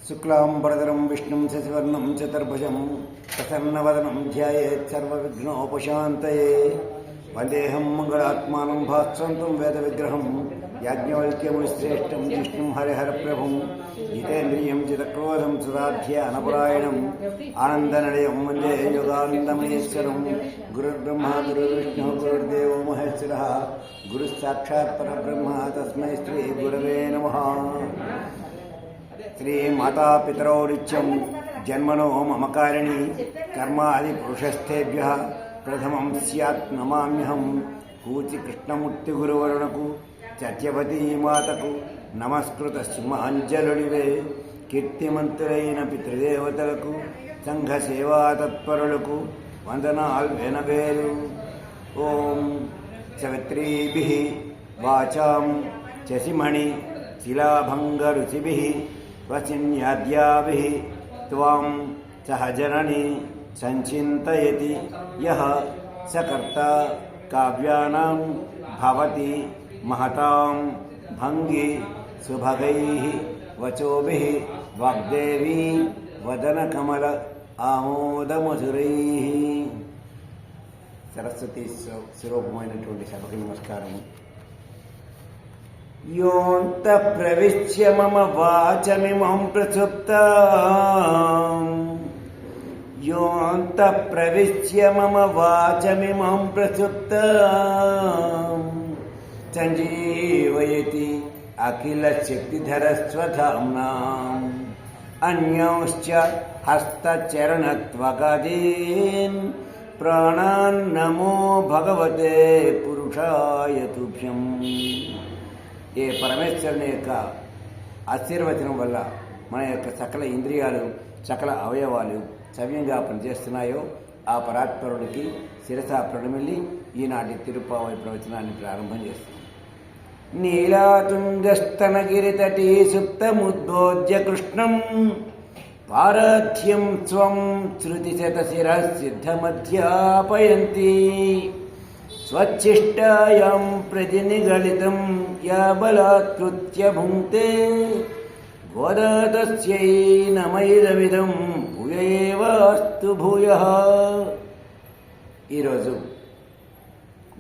శుక్లాంబరధరం విష్ణుం శశివర్ణం చతుర్భుజం ప్రసన్నవదనం ధ్యాయేత్ సర్వవిఘ్నోపశాంతయే. వందేహం మంగళాత్మానం భాస్వంతం వేద విగ్రహం యాజ్ఞవల్క్యమునిశ్రేష్టం విష్ణుం హరిహరప్రభుం జితేంద్రియం జితక్రోధం సుధాధ్యానపరాయణం ఆనందనిలయం వందే యోగానందమహేశ్వరం. గురుర్బ్రహ్మ గురుర్విష్ణు గురుర్దేవో మహేశ్వరః గురుస్సాక్షాత్ పరబ్రహ్మ తస్మై శ్రీ గురవే నమః. శ్రీమాతాపితరౌ నిత్యం జన్మనో మమకారిణి కర్మాది పురుషస్థేభ్యః ప్రథమం స్యాత్ నమామ్యహం. కూచి కృష్ణమూర్తి గురువరుణకు సత్యవతీ మాతకు నమస్కృత సింహాంజలుడివే. కీర్తిమంతులైన పితృదేవతలకు సంఘ సేవా తత్పరులకు వందనాల్ వెనవేలు. ఓం సవిత్రీభిః వాచాం శశిమణి శిలాభంగరుచిభిః వసిన్యాద్యాభిః త్వాం సహజనని సంచింతయతి యః సకర్తా కావ్యానాం భవతి మహతాం భంగి సుభగైః వచోభిః వాగ్దేవీ వదనకమల ఆమోదమధురైః. సరస్వతి స్వరూపమైనటువంటి సభకి నమస్కారము. యోంత ప్రవిశ్య మమ వాచమిమం ప్రసుప్తాం యోంత ప్రవిశ్య మమ వాచమిమం ప్రసుప్తాం సంజీవయతి అఖిల శక్తిధరస్వధామ్నాం అన్యాంశ్చ హస్తచరణత్వగదీన్ ప్రాణాన్ నమో భగవతే పురుషాయ తుభ్యం. ఏ పరమేశ్వరుని యొక్క ఆశీర్వచనం వల్ల మన యొక్క సకల ఇంద్రియాలు సకల అవయవాలు సవ్యంగా పనిచేస్తున్నాయో ఆ పరాత్పరుడికి శిరసా ప్రణమిల్లి ఈనాటి తిరుప్పావై ప్రవచనాన్ని ప్రారంభం చేస్తుంది. నీలాతుంగస్తనగిరితటీ సుప్తముద్బోధ్య కృష్ణం పారాధ్యం స్వం శృతిశతశిరః సిద్ధమధ్యాపయంతి స్వచ్ఛిష్టాయాం ప్రతినిగళితం యా బలాత్కృత్య భుంక్తే గోదాతస్యై నమైదమిదం భూయేవాస్తు భూయః. ఈరోజు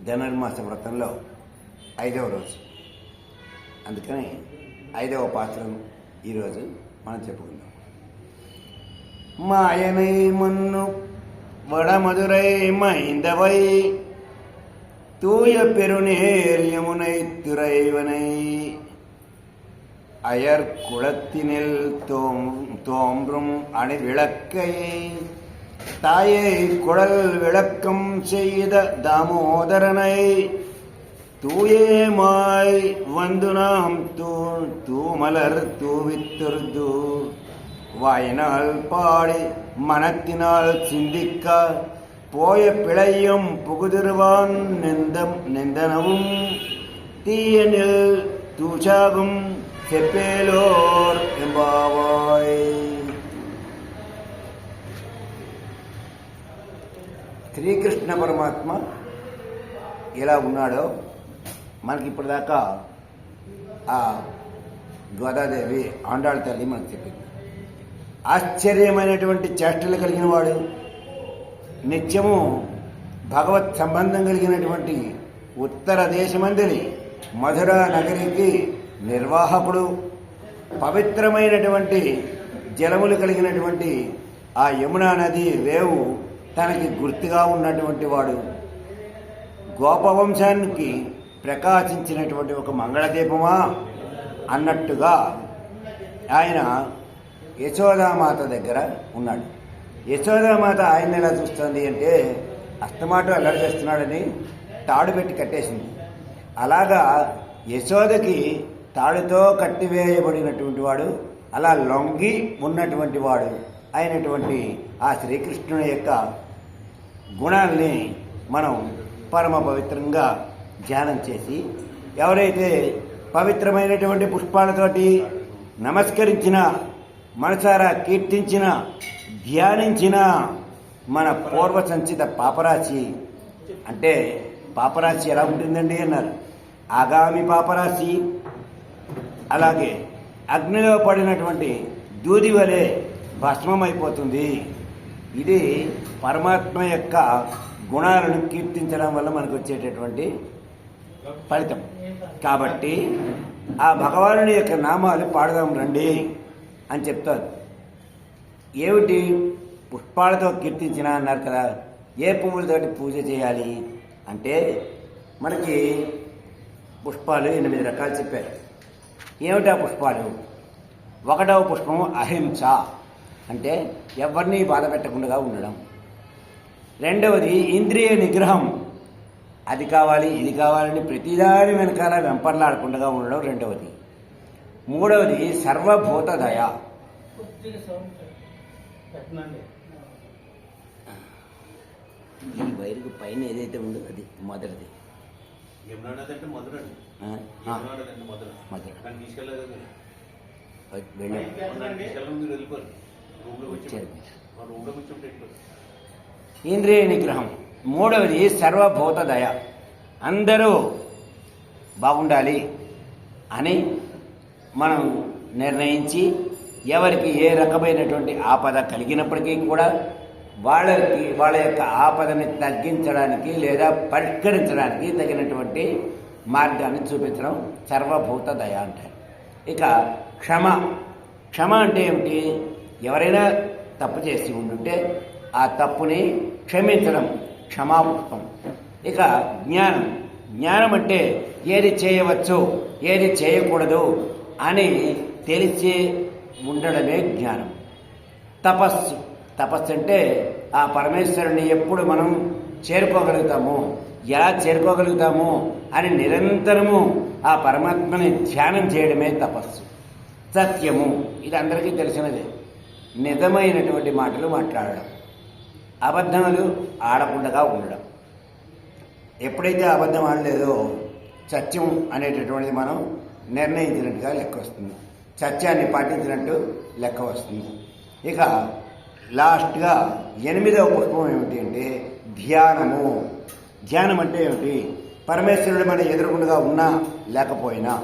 ధనుర్మాస వ్రతంలో 5వ రోజు, అందుకని 5వ పాత్రను ఈరోజు మనం చెప్పుకుందాం. మాయనై మన్ను వడమధురై మైందవై தூய பெருநேர் யமுனை துறைவனை அயர் குளத்தினில் தோன்றும் அணிவிளக்கை தாயை குழல் விளக்கம் செய்த தாமோதரனை தூயமாய் வந்து நாம் தூமலர் தூவித்துருது வாயினால் பாடி மனத்தினால் சிந்திக்க போய பிழையும் புகுதிருவான் நிந்தனவும் தீயனில் தூச்சாகும் செப்பேலோர் ఎంబావాయ్. శ్రీకృష్ణ పరమాత్మ ఎలా ఉన్నాడో మనకి ఇప్పటిదాకా ఆ గోదాదేవి ఆండాళ్ళ తల్లి మనకు చెప్పింది. ఆశ్చర్యమైనటువంటి చేష్టలు కలిగిన వాడు, నిత్యము భగవత్ సంబంధం కలిగినటువంటి ఉత్తర దేశమందరి మధురా నగరికి నిర్వాహకుడు, పవిత్రమైనటువంటి జలములు కలిగినటువంటి ఆ యమునా నది రేవు తనకి గుర్తుగా ఉన్నటువంటి వాడు, గోపవంశానికి ప్రకాశించినటువంటి ఒక మంగళదీపమా అన్నట్టుగా ఆయన యశోదామాత దగ్గర ఉన్నాడు. యశోదామాత ఆయన ఎలా చూస్తుంది అంటే అస్తమాట అల్లరి చేస్తున్నాడని తాడు పెట్టి కట్టేసింది. అలాగా యశోదకి తాడుతో కట్టివేయబడినటువంటి వాడు, అలా లొంగి ఉన్నటువంటి వాడు అయినటువంటి ఆ శ్రీకృష్ణుని యొక్క గుణాల్ని మనం పరమ పవిత్రంగా ధ్యానం చేసి, ఎవరైతే పవిత్రమైనటువంటి పుష్పాలతోటి నమస్కరించిన, మనసారా కీర్తించిన, ధ్యానించిన మన పూర్వ సంచిత పాపరాశి, అంటే పాపరాశి ఎలా ఉంటుందండి అన్నారు. ఆగామి పాపరాశి, అలాగే అగ్నిలో పడినటువంటి దూది వలె భస్మమైపోతుంది. ఇది పరమాత్మ యొక్క గుణాలను కీర్తించడం వల్ల మనకు వచ్చేటటువంటి ఫలితం. కాబట్టి ఆ భగవానుడి యొక్క నామాలు పాడదాం రండి అని చెప్తారు. ఏమిటి పుష్పాలతో కీర్తించిన అన్నారు కదా, ఏ పువ్వులతోటి పూజ చేయాలి అంటే మనకి పుష్పాలు 8 రకాలు చెప్పారు. ఏమిటా పుష్పాలు? 1వ పుష్పము అహింస, అంటే ఎవరిని బాధ పెట్టకుండా ఉండడం. 2వది ఇంద్రియ నిగ్రహం, అది కావాలి ఇది కావాలని ప్రతిదాని వెనకాల వెంపర్లాడకుండా ఉండడం 2వది. 3వది సర్వభూత దయ. ఈ వైరుకు పైన ఏదైతే ఉందో అది మొదటిది. ఇంద్రియ నిగ్రహం. 3వది సర్వభూత దయ, అందరూ బాగుండాలి అని మనం నిర్ణయించి ఎవరికి ఏ రకమైనటువంటి ఆపద కలిగినప్పటికీ కూడా వాళ్ళ యొక్క ఆపదని తగ్గించడానికి లేదా పరిష్కరించడానికి తగినటువంటి మార్గాన్ని చూపించడం సర్వభూత దయ అంటారు. ఇక క్షమ అంటే ఏమిటి? ఎవరైనా తప్పు చేసి ఉంటుంటే ఆ తప్పుని క్షమించడం క్షమాపుష్పం. ఇక జ్ఞానం అంటే ఏది చేయవచ్చు ఏది చేయకూడదు అని తెలిసి ఉండడమే జ్ఞానం. తపస్సు అంటే ఆ పరమేశ్వరుని ఎప్పుడు మనం చేరుకోగలుగుతాము, ఎలా చేరుకోగలుగుతాము అని నిరంతరము ఆ పరమాత్మని ధ్యానం చేయడమే తపస్సు. సత్యము, ఇది అందరికీ తెలిసినదే, నిజమైనటువంటి మాటలు మాట్లాడడం, అబద్ధములు ఆడకుండా ఉండడం. ఎప్పుడైతే అబద్ధం ఆడలేదో సత్యం అనేటటువంటిది మనం నిర్ణయించినట్టుగా లెక్క వస్తుంది, సత్యాన్ని పాటించినట్టు లెక్క వస్తుంది. ఇక లాస్ట్గా 8వ పుష్పం ఏమిటి అంటే ధ్యానము. ధ్యానం అంటే ఏమిటి? పరమేశ్వరుడు మన ఎదురుగుండగా ఉన్నా లేకపోయినా,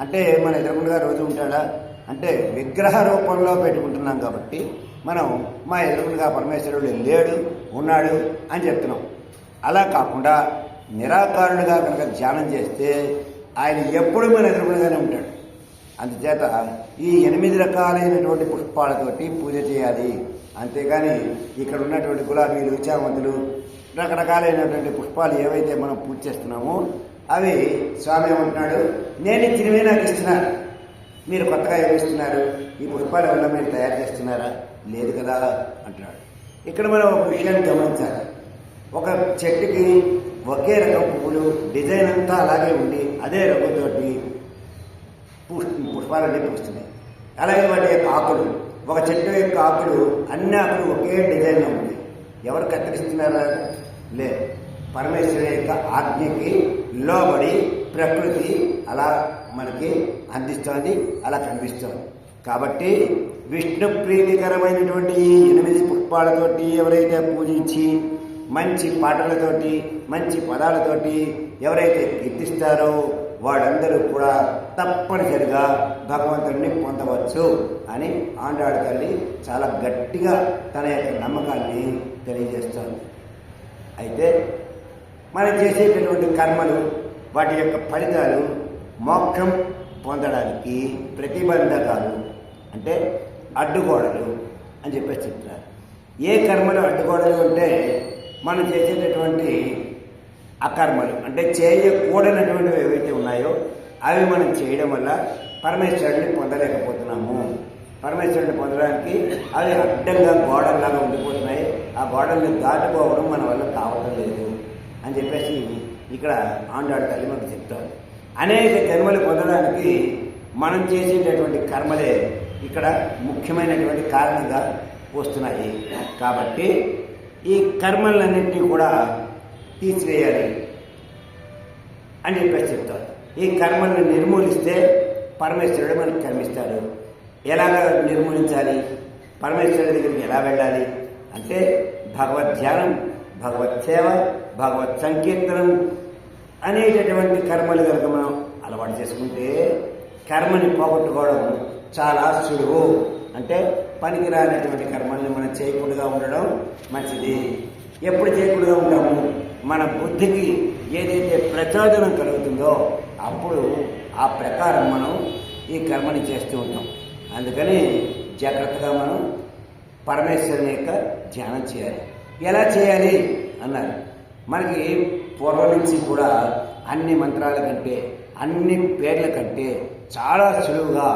అంటే మన ఎదురుగుండగా రోజు ఉంటాడా అంటే విగ్రహ రూపంలో పెట్టుకుంటున్నాం కాబట్టి మనం మా ఎదురుగుండగా పరమేశ్వరుడు లేడు ఉన్నాడు అని చెప్తున్నాం. అలా కాకుండా నిరాకారుడుగా కనుక ధ్యానం చేస్తే ఆయన ఎప్పుడు మన ఎదురుగుండగానే ఉంటాడు. అందుచేత ఈ 8 రకాలైనటువంటి పుష్పాలతోటి పూజ చేయాలి. అంతేగాని ఇక్కడ ఉన్నటువంటి గులాబీలు చామంతులు రకరకాలైనటువంటి పుష్పాలు ఏవైతే మనం పూజ చేస్తున్నామో అవి స్వామి ఏమంటున్నాడు, నేను ఇచ్చినవే నాకు ఇస్తున్నారు, మీరు కొత్తగా ఏమి ఇస్తున్నారు, ఈ పుష్పాల వల్ల మీరు తయారు చేస్తున్నారా? లేదు కదా అంటున్నాడు. ఇక్కడ మనం ఒక విషయాన్ని గమనించాలి. ఒక చెట్టుకి ఒకే రకం పువ్వులు డిజైన్ అంతా అలాగే ఉండి అదే రంగుతోటి పుష్పాలన్నీ పూస్తున్నాయి. అలాగే వాటి యొక్క ఆకులు, ఒక చెట్టు యొక్క ఆకులు అన్ని ఆకులు ఒకే డిజైన్లో ఉంది. ఎవరు కత్తిరిస్తున్నారా? లేదు, పరమేశ్వరుని యొక్క ఆజ్ఞకి లోబడి ప్రకృతి అలా మనకి అందిస్తోంది, అలా కనిపిస్తోంది. కాబట్టి విష్ణు ప్రీతికరమైనటువంటి ఈ 8 పుష్పాలతోటి ఎవరైతే పూజించి మంచి పాటలతోటి మంచి పదాలతోటి ఎవరైతే కీర్తిస్తారో వాళ్ళందరూ కూడా తప్పనిసరిగా భగవంతుడిని పొందవచ్చు అని ఆండాళ్ళ తల్లి చాలా గట్టిగా తన యొక్క నమ్మకాన్ని తెలియజేస్తోంది. అయితే మనం చేసేటటువంటి కర్మలు వాటి యొక్క ఫలితాలు మోక్షం పొందడానికి ప్రతిబంధకాలు అంటే అడ్డుగోడలు అని చెప్పేసి చెప్తున్నారు. ఏ కర్మలు అడ్డుగోడలు అంటే మనం చేసేటటువంటి అకర్మలు అంటే చేయకూడనటువంటివి ఏవైతే ఉన్నాయో అవి మనం చేయడం వల్ల పరమేశ్వరుడిని పొందలేకపోతున్నాము. పరమేశ్వరుడిని పొందడానికి అవి అడ్డంగా గోడల్లాగా ఉండిపోతున్నాయి, ఆ గోడల్ని దాటుకోవడం మన వల్ల కావడం లేదు అని చెప్పేసి ఇక్కడ ఆండాళ్ళ తల్లి మనకు చెప్తారు. అనేక జన్మలు పొందడానికి మనం చేసేటటువంటి కర్మలే ఇక్కడ ముఖ్యమైనటువంటి కారణంగా వస్తున్నాయి. కాబట్టి ఈ కర్మలన్నింటినీ కూడా తీసివేయాలి అని చెప్పేసి చెప్తారు. ఈ కర్మల్ని నిర్మూలిస్తే పరమేశ్వరుడు మనకు కర్మిస్తాడు. ఎలాగ నిర్మూలించాలి, పరమేశ్వరుడి దగ్గరికి ఎలా వెళ్ళాలి అంటే భగవద్ ధ్యానం, భగవత్ సేవ, భగవత్ సంకీర్తనం అనేటటువంటి కర్మలు కనుక మనం అలవాటు చేసుకుంటే కర్మని పోగొట్టుకోవడం చాలా సులువు అంటే పనికిరానటువంటి కర్మల్ని మనం చేయకుండా ఉండడం మంచిది. ఎప్పుడు చేయకుండా ఉంటాము? మన బుద్ధికి ఏదైతే ప్రచోదనం కలుగుతుందో అప్పుడు ఆ ప్రకారం మనం ఈ కర్మని చేస్తూ ఉంటాం. అందుకని జాగ్రత్తగా మనం పరమేశ్వరుని యొక్క ధ్యానం చేయాలి. ఎలా చేయాలి అన్నారు. మనకి పూర్వం నుంచి కూడా అన్ని మంత్రాల కంటే, అన్ని పేర్ల కంటే చాలా సులువుగా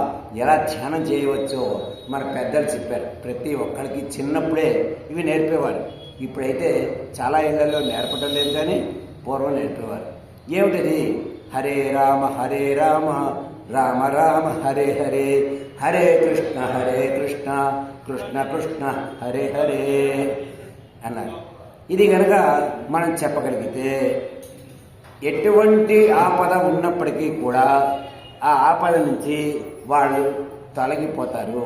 ఎలా ధ్యానం చేయవచ్చో మన పెద్దలు చెప్పారు. ప్రతి ఒక్కరికి చిన్నప్పుడే ఇవి నేర్పేవారు. ఇప్పుడైతే చాలా ఇళ్లలో నేర్పడం లేదు, కానీ పూర్వం నేర్పేవారు. ఏమిటది? హరే రామ రామ రామ హరే హరే, హరే కృష్ణ కృష్ణ కృష్ణ హరే హరే అన్నారు. ఇది కనుక మనం చెప్పగలిగితే ఎటువంటి ఆపద ఉన్నప్పటికీ కూడా ఆ ఆపద నుంచి వాళ్ళు తొలగిపోతారు,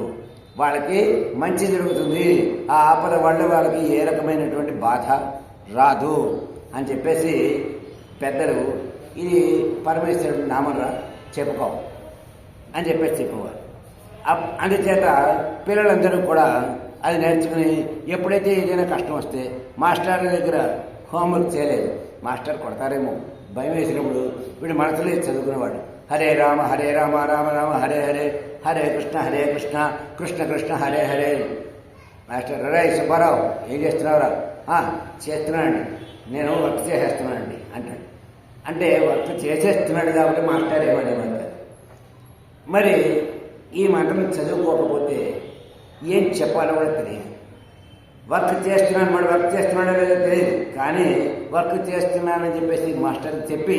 వాళ్ళకి మంచి జరుగుతుంది. ఆ ఆపద వల్ల వాళ్ళకి ఏ రకమైనటువంటి బాధ రాదు అని చెప్పేసి పెద్దలు ఇది పరమేశ్వరుడు నామరా చెప్పుకో అని చెప్పేసి చెప్పేవారు. అందుచేత పిల్లలందరూ కూడా అది నేర్చుకుని ఎప్పుడైతే ఏదైనా కష్టం వస్తే మాస్టర్ల దగ్గర హోంవర్క్ చేయలేదు, మాస్టర్ కొడతారేమో భయం వేసినప్పుడు వీడు మనసులో చదువుకునేవాడు. హరే రామ రామ రామ హరే హరే, హరే కృష్ణ కృష్ణ కృష్ణ హరే హరే. మాస్టర్ రే సుబ్బారావు ఏం చేస్తున్నావురా? చేస్తున్నానండి, నేను వర్క్ చేసేస్తున్నానండి అంటాడు. అంటే వర్క్ చేసేస్తున్నాడు కాబట్టి మాస్టర్ ఏమనేమంటారు. మరి ఈ మంత్రం చదువుకోకపోతే ఏం చెప్పాలో కూడా తెలియదు. వర్క్ చేస్తున్నాను, వాడు వర్క్ చేస్తున్నాడో లేదో తెలియదు, కానీ వర్క్ చేస్తున్నానని చెప్పేసి మాస్టర్కి చెప్పి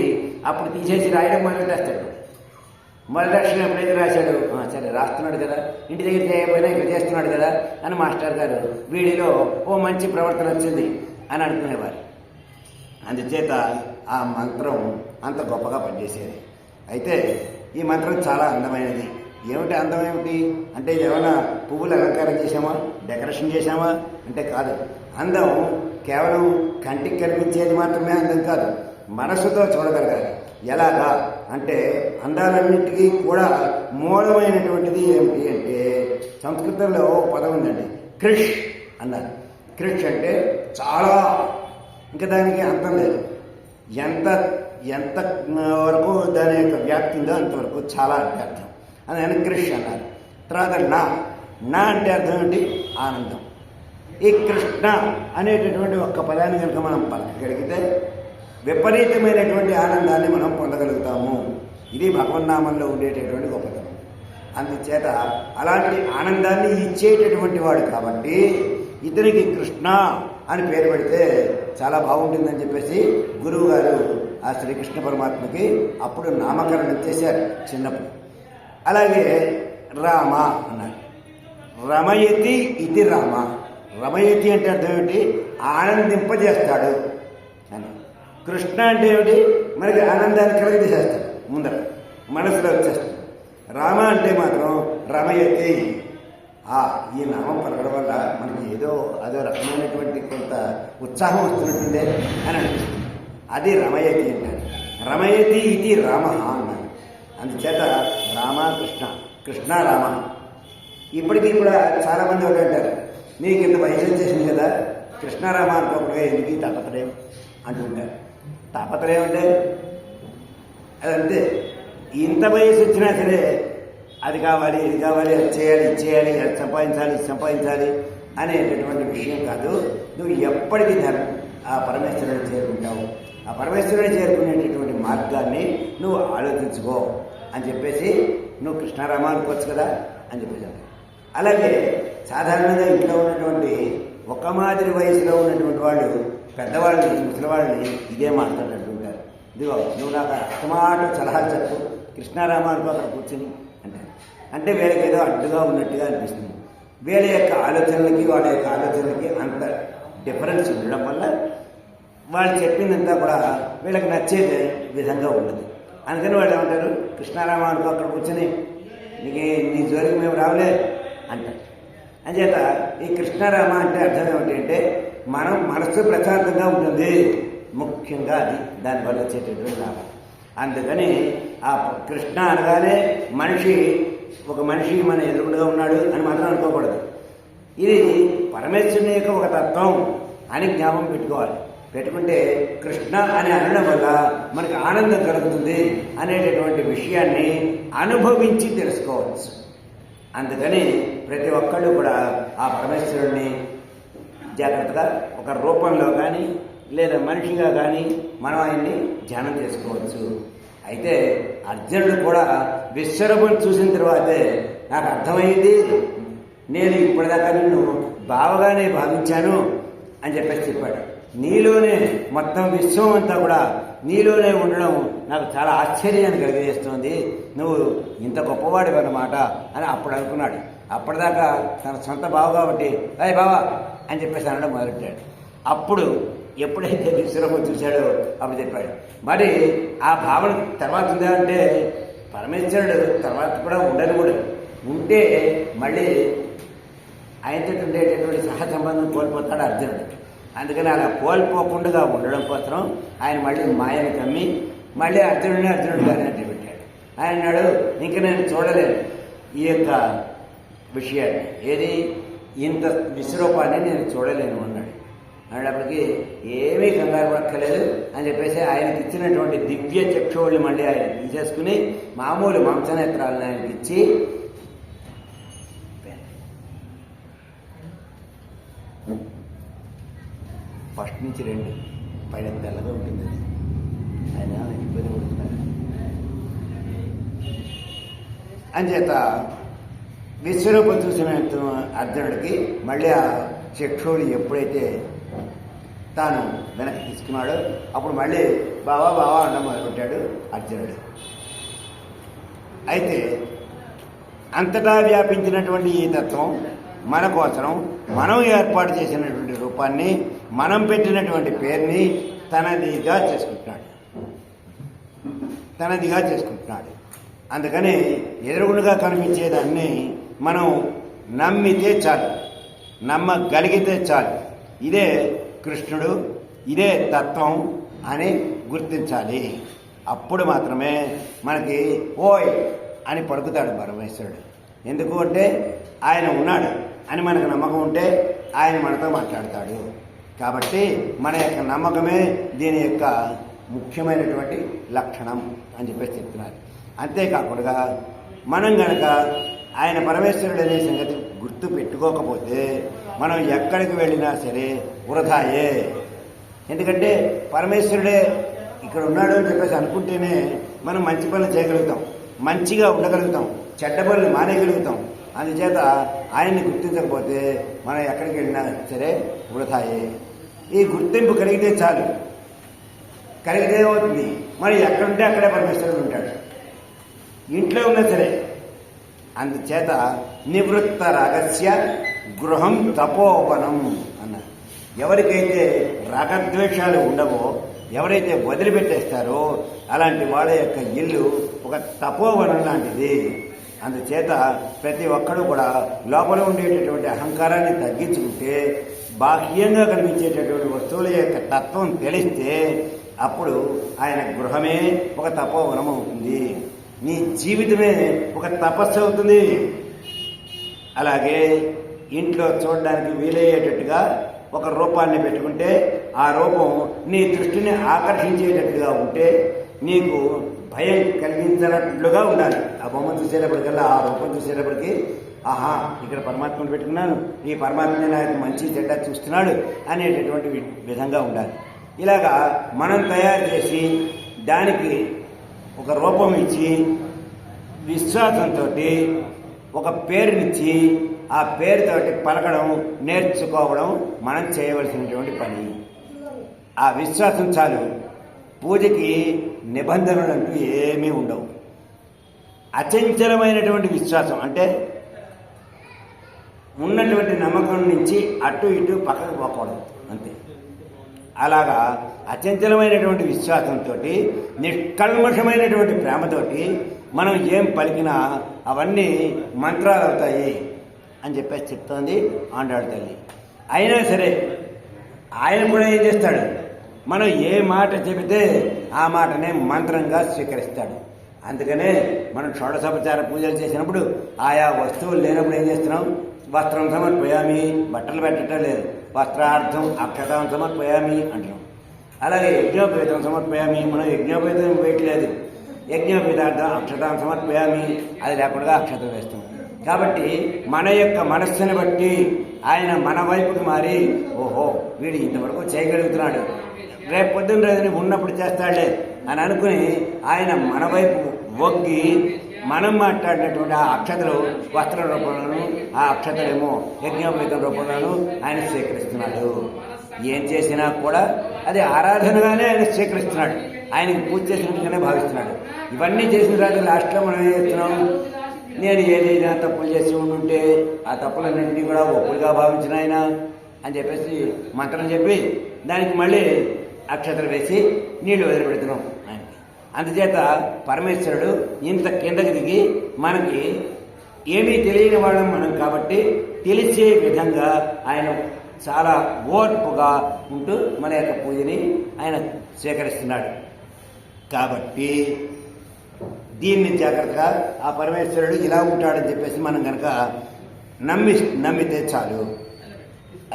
అప్పుడు తీసేసి రాయడం మొదలెట్టేస్తాడు. మొదలక్షణం ఎప్పుడైతే రాశాడు, సరే రాస్తున్నాడు కదా, ఇంటి దగ్గర చేయకపోయినా ఇక్కడ చేస్తున్నాడు కదా అని మాస్టర్ గారు వీడిలో ఓ మంచి ప్రవర్తన వచ్చింది అని అనుకునేవారు. అందుచేత ఆ మంత్రం అంత గొప్పగా పనిచేసేది. అయితే ఈ మంత్రం చాలా అందమైనది. ఏమిటి అందం ఏమిటి అంటే ఏమైనా పువ్వులు అలంకారం చేసామా, డెకరేషన్ చేసామా అంటే కాదు. అందం కేవలం కంటికి కనిపించేది మాత్రమే అందం కాదు, మనసుతో చూడగలగాలి. ఎలాగా అంటే అందాలన్నింటికీ కూడా మూలమైనటువంటిది ఏమిటి అంటే సంస్కృతంలో పదం ఉందండి, క్రిష్ అన్నారు. క్రిష్ అంటే చాలా, ఇంకా దానికి అంతం లేదు. ఎంత వరకు దాని యొక్క వ్యాప్తి ఉందో అంతవరకు చాలా అంటే అర్థం. అని క్రిష్ అన్నారు. తర్వాత నా అంటే అర్థం ఏంటి? ఆనందం. ఈ కృష్ణ అనేటటువంటి ఒక్క పదాన్ని కనుక మనం పలకగలిగితే విపరీతమైనటువంటి ఆనందాన్ని మనం పొందగలుగుతాము. ఇది భగవన్నామంలో ఉండేటటువంటి గొప్పతనం. అందుచేత అలాంటి ఆనందాన్ని ఇచ్చేటటువంటి వాడు కాబట్టి ఇతనికి కృష్ణ అని పేరు పెడితే చాలా బాగుంటుందని చెప్పేసి గురువు గారు ఆ శ్రీకృష్ణ పరమాత్మకి అప్పుడు నామకరణం చేశారు చిన్నప్పుడు. అలాగే రామ అన్నారు. రమయతి ఇది రామ. రమయతి అంటే అర్థం ఏమిటి? ఆనందింపజేస్తాడు అని. కృష్ణ అంటే ఏమిటి? మనకి ఆనందాన్ని కలగజేసేస్తాడు, ముందర మనసులో వచ్చేస్తాడు. రామ అంటే మాత్రం రమయతి. ఈ నామం పలకడం వల్ల మనకి ఏదో అదో రకమైనటువంటి కొంత ఉత్సాహం వస్తున్నట్టుందే అని అనిపిస్తుంది. అది రమయతి అంటారు. రమయతి ఇది రామ అన్నారు. అందుచేత రామ కృష్ణ, కృష్ణ రామ. ఇప్పటికీ కూడా చాలామంది ఒకటంటారు, నీకు ఇంత వయసు వచ్చేసింది కదా కృష్ణారామ అనుకోకుండా ఎందుకు తాపత్రయం అంటుంటారు. తాపత్రయం అంటే అదంతే. ఇంత వయసు వచ్చినా సరే అది కావాలి, ఇది కావాలి, అది చేయాలి, ఇది చేయాలి, అది సంపాదించాలి, ఇది సంపాదించాలి అనేటటువంటి విషయం కాదు. నువ్వు ఎప్పటికీ ఆ పరమేశ్వరుడు చేరుకుంటావు. ఆ పరమేశ్వరుడు చేరుకునేటటువంటి మార్గాన్ని నువ్వు ఆలోచించుకో అని చెప్పేసి నువ్వు కృష్ణారామ అనుకోవచ్చు కదా అని చెప్పేసి. అలాగే సాధారణంగా ఇంట్లో ఉన్నటువంటి ఒక మాదిరి వయసులో ఉన్నటువంటి వాళ్ళు పెద్దవాళ్ళని, ముసలివాళ్ళని ఇదే మాట్లాడుతుంటారు. ఇదిగో నువ్వు నాకు అస్తమాట సలహాలు చెప్పు, కృష్ణారామ అనుకో అక్కడ కూర్చుని అంటారు. అంటే వీళ్ళకి ఏదో అడ్డుగా ఉన్నట్టుగా అనిపిస్తుంది. వీళ్ళ యొక్క ఆలోచనలకి వాళ్ళ యొక్క ఆలోచనలకి అంత డిఫరెన్స్ ఉండడం వల్ల వాళ్ళు చెప్పిందంతా కూడా వీళ్ళకి నచ్చే విధంగా ఉండదు. అందుకని వాళ్ళు ఏమంటారు, కృష్ణారామ అనుకో అక్కడ కూర్చొని నీ జోలికి మేము రావలే అంటారు. అంచేత ఈ కృష్ణారామ అంటే అర్థం ఏమిటి అంటే మనం మనస్సు ప్రశాంతంగా ఉంటుంది, ముఖ్యంగా అది దానివల్ల వచ్చేటటువంటి లాభం. అందుకని ఆ కృష్ణ అనగానే మనిషి ఒక మనిషి మన ఎదురుగా ఉన్నాడు అని మాత్రం అనుకోకూడదు. ఇది పరమేశ్వరుని యొక్క ఒక తత్వం అని జ్ఞాపకం పెట్టుకోవాలి. పెట్టుకుంటే కృష్ణ అని అనడం వల్ల మనకు ఆనందం కలుగుతుంది అనేటటువంటి విషయాన్ని అనుభవించి తెలుసుకోవచ్చు. అందుకని ప్రతి ఒక్కళ్ళు కూడా ఆ పరమేశ్వరుడిని జాగ్రత్తగా ఒక రూపంలో కానీ లేదా మనిషిగా కానీ మనం ఆయన్ని ధ్యానం చేసుకోవచ్చు. అయితే అర్జునుడు కూడా విశ్వరూపం చూసిన తర్వాతే నాకు అర్థమైంది, నేను ఇప్పటిదాకా నిన్ను బావగానే భావించాను అని చెప్పేసి చెప్పాడు. నీలోనే మొత్తం విశ్వం అంతా కూడా నీలోనే ఉండడం నాకు చాలా ఆశ్చర్యాన్ని కలిగజేస్తుంది, నువ్వు ఇంత గొప్పవాడివి అన్నమాట అని అప్పుడు అనుకున్నాడు. అప్పటిదాకా తన సొంత బావ కాబట్టి అయ్యి బావా అని చెప్పేసి అనడం మొదలెట్టాడు. అప్పుడు ఎప్పుడైతే విశ్వరూపం చూశాడో అప్పుడు చెప్పాడు. మరి ఆ భావన తర్వాత ఉందా అంటే పరమేశ్వరుడు తర్వాత కూడా ఉండను కూడా ఉంటే మళ్ళీ ఆయనతో ఉండేటటువంటి సహ సంబంధం కోల్పోతాడు అర్జునుడు. అందుకని అలా కోల్పోకుండా ఉండడం కోసం ఆయన మళ్ళీ మాయను కమ్మి మళ్ళీ అర్జునుడు గారిని అంటే పెట్టాడు. ఆయన అన్నాడు, ఇంక నేను చూడలేను ఈ యొక్క విషయాన్ని, ఏది ఇంత విశ్వరూపాన్ని నేను చూడలేను అన్నాడు. అనేటప్పటికీ ఏమీ కంగారు పడక్కలేదు అని చెప్పేసి ఆయనకి ఇచ్చినటువంటి దివ్య చక్షువుల్ని మళ్ళీ ఆయన తీసేసుకుని మామూలు మాంసనేత్రాలను ఆయనకి ఇచ్చి ఫస్ట్ నుంచి 2 పైన తెల్లగా ఉంటుంది. ఆయన ఇబ్బంది పడుతున్నారు అంచేత విశ్వరూపం చూసిన అర్జునుడికి మళ్ళీ ఆ చక్షువులు ఎప్పుడైతే తాను వెనక్కి తీసుకున్నాడో అప్పుడు మళ్ళీ బావా అనడం మొదలుపెట్టాడు అర్జునుడు. అయితే అంతటా వ్యాపించినటువంటి ఈ తత్వం మన కోసం మనం ఏర్పాటు చేసినటువంటి రూపాన్ని, మనం పెట్టినటువంటి పేరుని తనదిగా చేసుకుంటున్నాడు. అందుకని ఎదురుగుడుగా కనిపించేదాన్ని మనం నమ్మితే చాలు, నమ్మగలిగితే చాలు. ఇదే కృష్ణుడు, ఇదే తత్వం అని గుర్తించాలి. అప్పుడు మాత్రమే మనకి ఓయ్ అని పలుకుతాడు పరమేశ్వరుడు. ఎందుకు అంటే ఆయన ఉన్నాడు అని మనకు నమ్మకం ఉంటే ఆయన మనతో మాట్లాడతాడు. కాబట్టి మన యొక్క నమ్మకమే దీని యొక్క ముఖ్యమైనటువంటి లక్షణం అని చెప్పేసి చెప్తున్నారు. అంతేకాకుండా మనం కనుక ఆయన పరమేశ్వరుడు అనే సంగతి గుర్తు పెట్టుకోకపోతే మనం ఎక్కడికి వెళ్ళినా సరే వృధాయే. ఎందుకంటే పరమేశ్వరుడే ఇక్కడ ఉన్నాడు అని చెప్పేసి అనుకుంటేనే మనం మంచి పనులు చేయగలుగుతాం, మంచిగా ఉండగలుగుతాం, చెడ్డ పనులు మానేయగలుగుతాం. అందుచేత ఆయన్ని గుర్తించకపోతే మనం ఎక్కడికి వెళ్ళినా సరే వృధాయే. ఈ గుర్తింపు కలిగితే చాలు. కలిగితే అవుతుంది, మరి ఎక్కడుంటే అక్కడే పరమేశ్వరుడు ఉంటాడు, ఇంట్లో ఉన్నా సరే. అందుచేత నివృత్త రాగస్య గృహం తపోవనం అన్నారు. ఎవరికైతే రాగద్వేషాలు ఉండవో, ఎవరైతే వదిలిపెట్టేస్తారో అలాంటి వాళ్ళ యొక్క ఇల్లు ఒక తపోవనం లాంటిది. అందుచేత ప్రతి ఒక్కరూ కూడా లోపల ఉండేటటువంటి అహంకారాన్ని తగ్గించుకుంటే, బాహ్యంగా కనిపించేటటువంటి వస్తువుల యొక్క తత్వం తెలిస్తే అప్పుడు ఆయన గృహమే ఒక తపోవనం అవుతుంది, నీ జీవితమే ఒక తపస్సు అవుతుంది. అలాగే ఇంట్లో చూడడానికి వీలయ్యేటట్టుగా ఒక రూపాన్ని పెట్టుకుంటే ఆ రూపం నీ దృష్టిని ఆకర్షించేటట్టుగా ఉంటే నీకు భయం కలిగించినట్లుగా ఉండాలి. ఆ బొమ్మ చూసేటప్పటికల్లా, ఆ రూపం చూసేటప్పటికి ఆహా ఇక్కడ పరమాత్మను పెట్టుకున్నాను, ఈ పరమాత్మ నాకు మంచి చెడ్డ చూస్తున్నాడు అనేటటువంటి విధంగా ఉండాలి. ఇలాగా మనం తయారు చేసి దానికి ఒక రూపం ఇచ్చి విశ్వాసంతో ఒక పేరునిచ్చి ఆ పేరుతోటి పలకడం నేర్చుకోవడం మనం చేయవలసినటువంటి పని. ఆ విశ్వాసం చాలు. పూజకి నిబంధనలు అంటూ ఏమీ ఉండవు. అచంచలమైనటువంటి విశ్వాసం అంటే ఉన్నటువంటి నమ్మకం నుంచి అటు ఇటు పక్కకు పోకూడదు, అంతే. అలాగా అచంచలమైనటువంటి విశ్వాసంతో, నిష్కల్మషమైనటువంటి ప్రేమతోటి మనం ఏం పలికినా అవన్నీ మంత్రాలు అవుతాయి అని చెప్పేసి చెప్తోంది ఆండాళ్ళ తల్లి. అయినా సరే ఆయన కూడా ఏం చేస్తాడు, మనం ఏ మాట చెబితే ఆ మాటనే మంత్రంగా స్వీకరిస్తాడు. అందుకనే మనం షోడశోపచార పూజలు చేసినప్పుడు ఆయా వస్తువులు లేనప్పుడు ఏం చేస్తున్నాం? వస్త్రం సమర్పయామి, బట్టలు పెట్టడం లేదు, వస్త్రార్థం అక్షతాం సమర్పయామి అంటున్నాం. అలాగే యజ్ఞోపేతం సమర్పయామి, మనం యజ్ఞోపేతం వేయట్లేదు, యజ్ఞోపేతార్థం అక్షతాం సమర్పయామి, అది లేకుండా అక్షతం వేస్తాం. కాబట్టి మన యొక్క మనస్సుని బట్టి ఆయన మన వైపుకి మారి, ఓహో వీడు ఇంతవరకు చేయగలుగుతున్నాడు, రేపు పొద్దున్న రోజుని ఉన్నప్పుడు చేస్తాడులే అని అనుకుని ఆయన మన వైపు ఒగ్గి మనం మాట్లాడినటువంటి ఆ అక్షతలు వస్త్ర రూపంలోనూ, ఆ అక్షతలేమో యజ్ఞోపేతం రూపంలోనూ ఆయన స్వీకరిస్తున్నాడు. ఏం చేసినా కూడా అది ఆరాధనగానే ఆయన స్వీకరిస్తున్నాడు, ఆయనకి పూజ చేసినట్టుగానే భావిస్తున్నాడు. ఇవన్నీ చేసిన తర్వాత లాస్ట్లో మనం ఏం చేస్తున్నాం? నేను ఏదైనా తప్పులు చేసి ఉంటే ఆ తప్పులన్నింటినీ కూడా ఒప్పులుగా భావించిన ఆయన అని చెప్పేసి మంత్రం చెప్పి దానికి మళ్ళీ అక్షతలు వేసి నీళ్లు వదిలిపెడుతున్నాం ఆయనకి. అందుచేత పరమేశ్వరుడు ఇంత కిందకి దిగి మనకి ఏమీ తెలియని వాళ్ళం మనం కాబట్టి తెలిసే విధంగా ఆయన చాలా ఓర్పుగా ఉంటూ మన యొక్క పూజని ఆయన స్వీకరిస్తున్నాడు. కాబట్టి దీన్ని జాగ్రత్తగా ఆ పరమేశ్వరుడు ఇలా ఉంటాడని చెప్పేసి మనం కనుక నమ్మితే చాలు.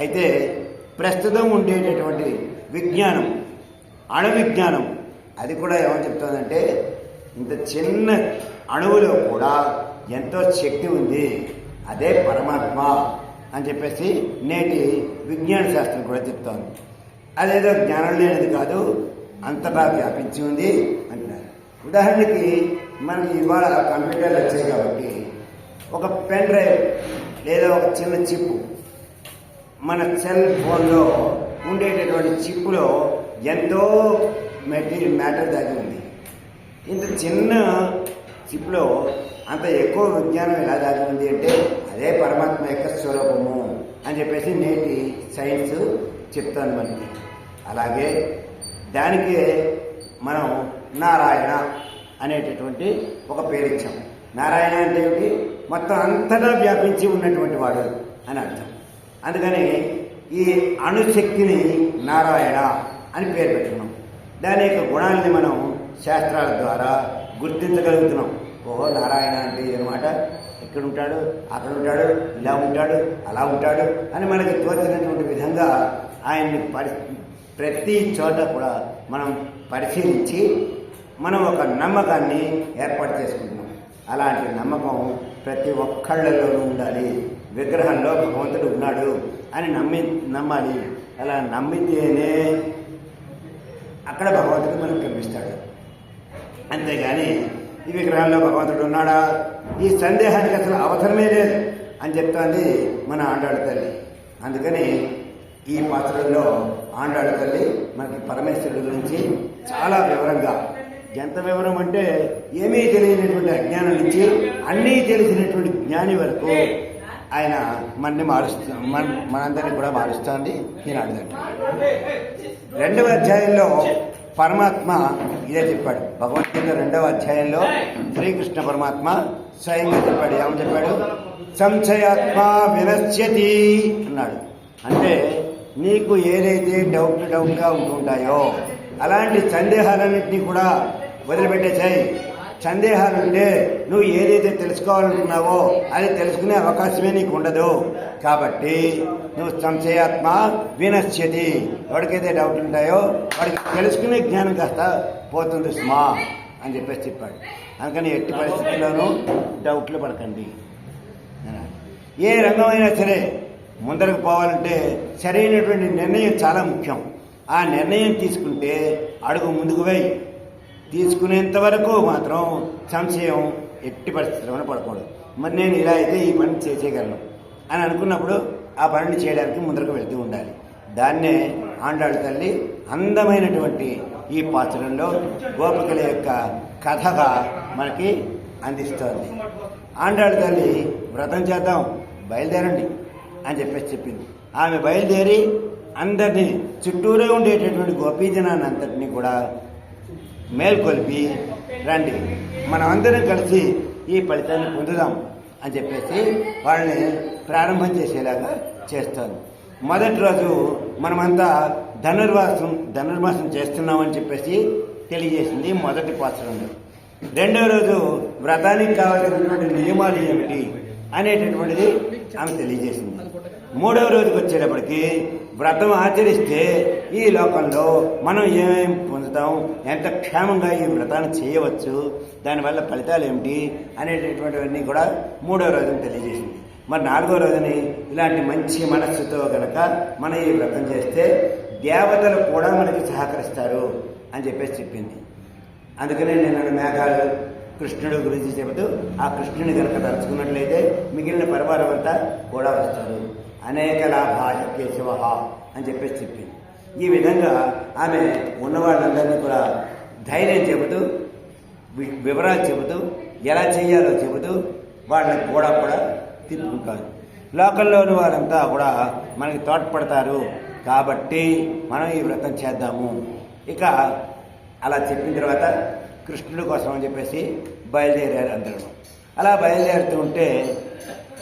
అయితే ప్రస్తుతం ఉండేటటువంటి విజ్ఞానం, అణు విజ్ఞానం, అది కూడా ఏమని చెప్తుందంటే ఇంత చిన్న అణువులో కూడా ఎంతో శక్తి ఉంది, అదే పరమాత్మ అని చెప్పేసి నేటి విజ్ఞాన శాస్త్రం కూడా చెప్తోంది. అదేదో జ్ఞానం లేనిది కాదు, అంతటా వ్యాపించి ఉంది అంటున్నారు. ఉదాహరణకి మనకి ఇవాళ కంప్యూటర్లు వచ్చాయి కాబట్టి ఒక పెన్ డ్రైవ్ లేదా ఒక చిన్న చిప్పు, మన సెల్ ఫోన్లో ఉండేటటువంటి చిప్పులో ఎంతో మ్యాటర్ దాగి ఉంది. ఇంత చిన్న చిప్లో అంత ఎక్కువ విజ్ఞానం ఎలా దాగి ఉంది అంటే అదే పరమాత్మ యొక్క స్వరూపము అని చెప్పేసి నేటి సైన్స్ చెప్తాను మనకి. అలాగే దానికే మనం నారాయణ అనేటటువంటి ఒక పేరు ఇచ్చాం. నారాయణ అంటే ఏమిటి? మొత్తం అంతటా వ్యాపించి ఉన్నటువంటి వాడు అని అర్థం. అందుకని ఈ అణుశక్తిని నారాయణ అని పేరు పెట్టుకున్నాం. దాని యొక్క గుణాలని మనం శాస్త్రాల ద్వారా గుర్తించగలుగుతున్నాం. ఓహో నారాయణ అంటే అనమాట, ఇక్కడ ఉంటాడు, అక్కడ ఉంటాడు, ఇలా ఉంటాడు, అలా ఉంటాడు అని మనకి తోచినటువంటి విధంగా ఆయన్ని ప్రతి చోట కూడా మనం పరిశీలించి మనం ఒక నమ్మకాన్ని ఏర్పాటు చేసుకుంటున్నాం. అలాంటి నమ్మకం ప్రతి ఒక్కళ్ళలోనూ ఉండాలి. విగ్రహంలో భగవంతుడు ఉన్నాడు అని నమ్మాలి. అలా నమ్మితేనే అక్కడ భగవంతుడు మనకు కనిపిస్తాడు. అంతేగాని ఈ విగ్రహంలో భగవంతుడు ఉన్నాడా, ఈ సందేహానికి అసలు అవసరమే లేదు అని చెప్తోంది మన ఆండాళ్ళ తల్లి. అందుకని ఈ పాత్రలో ఆండాళ్ళ తల్లి మనకి పరమేశ్వరుడి గురించి చాలా వివరంగా, ఎంత వివరం అంటే ఏమీ తెలియనటువంటి అజ్ఞానం నుంచి అన్నీ తెలిసినటువంటి జ్ఞాని వరకు ఆయన మనని మనందరినీ కూడా మారుస్తుంది. ఈనాడు 2వ అధ్యాయంలో పరమాత్మ ఇదే చెప్పాడు. భగవద్గీత 2వ అధ్యాయంలో శ్రీకృష్ణ పరమాత్మ స్వయంగా చెప్పాడు. ఏమని చెప్పాడు? సంశయాత్మ వినశ్యతి అన్నాడు. అంటే నీకు ఏదైతే డౌట్గా ఉంటుంటాయో అలాంటి సందేహాలన్నింటినీ కూడా వదిలిపెట్టేసాయి. సందేహాలుంటే నువ్వు ఏదైతే తెలుసుకోవాలనుకున్నావో అది తెలుసుకునే అవకాశమే నీకు ఉండదు. కాబట్టి నువ్వు సంశయాత్మ వినశ్యతి, వాడికైతే డౌట్లు ఉంటాయో వాడికి తెలుసుకునే జ్ఞానం కాస్త పోతుంది స్మా అని చెప్పేసి చెప్పాడు. అందుకని ఎట్టి పరిస్థితుల్లోనూ డౌట్లు పడకండి. ఏ రంగమైనా సరే ముందరకు పోవాలంటే సరైనటువంటి నిర్ణయం చాలా ముఖ్యం. ఆ నిర్ణయం తీసుకుంటే అడుగు ముందుకు వేయి. తీసుకునేంత వరకు మాత్రం సంశయం ఎట్టి పరిస్థితుల్లో పడకూడదు. మరి నేను ఇలా అయితే ఈ పని చేసేయగలను అని అనుకున్నప్పుడు ఆ పనిని చేయడానికి ముందరకు వెళ్తూ ఉండాలి. దాన్నే ఆండాళ్ళ తల్లి అందమైనటువంటి ఈ పాత్రలో గోపికల యొక్క కథగా మనకి అందిస్తోంది. ఆండాళ్ళ తల్లి వ్రతం చేద్దాం, బయలుదేరండి అని చెప్పేసి చెప్పింది. ఆమె బయలుదేరి అందరినీ చుట్టూరే ఉండేటటువంటి గోపీజనాన్ని అంతటినీ కూడా మేల్కొల్పి రండి మనం అందరం కలిసి ఈ ఫలితాన్ని పొందుదాం అని చెప్పేసి వాళ్ళని ప్రారంభం చేసేలాగా చేస్తాను. మొదటి రోజు మనమంతా ధనుర్మాసం చేస్తున్నామని చెప్పేసి తెలియజేసింది మొదటి పాత్రలో. రెండో రోజు వ్రతానికి కావాల్సినటువంటి నియమాలు ఏమిటి అనేటటువంటిది ఆమె తెలియజేసింది. మూడవ రోజుకి వచ్చేటప్పటికి వ్రతం ఆచరిస్తే ఈ లోకంలో మనం ఏమేమి పొందుతాం, ఎంత క్షేమంగా ఈ వ్రతాన్ని చేయవచ్చు, దానివల్ల ఫలితాలు ఏమిటి అనేటటువంటివన్నీ కూడా మూడవ రోజున తెలియజేసింది. మరి నాలుగో రోజుని ఇలాంటి మంచి మనస్సుతో కనుక మనం ఈ వ్రతం చేస్తే దేవతలు కూడా మనకి సహకరిస్తారు అని చెప్పేసి చెప్పింది. అందుకనే నేను మేఘాలు కృష్ణుడు గురించి చెబుతూ ఆ కృష్ణుని కనుక తలుచుకున్నట్లయితే మిగిలిన పరివారం అంతా కూడా వస్తారు. అనేక లాభాయ కేశవ అని చెప్పేసి చెప్పింది. ఈ విధంగా ఆమె ఉన్న వాళ్ళందరినీ కూడా ధైర్యం చెబుతూ వివరాలు చెబుతూ ఎలా చేయాలో చెబుతూ వాళ్ళని కూడా తిప్పుకుంటారు. లోకల్లోని వారంతా కూడా మనకి తోడ్పడతారు కాబట్టి మనం ఈ వ్రతం చేద్దాము. ఇక అలా చెప్పిన తర్వాత కృష్ణుడి కోసం అని చెప్పేసి బయలుదేరారు అందరూ. అలా బయలుదేరుతూ ఉంటే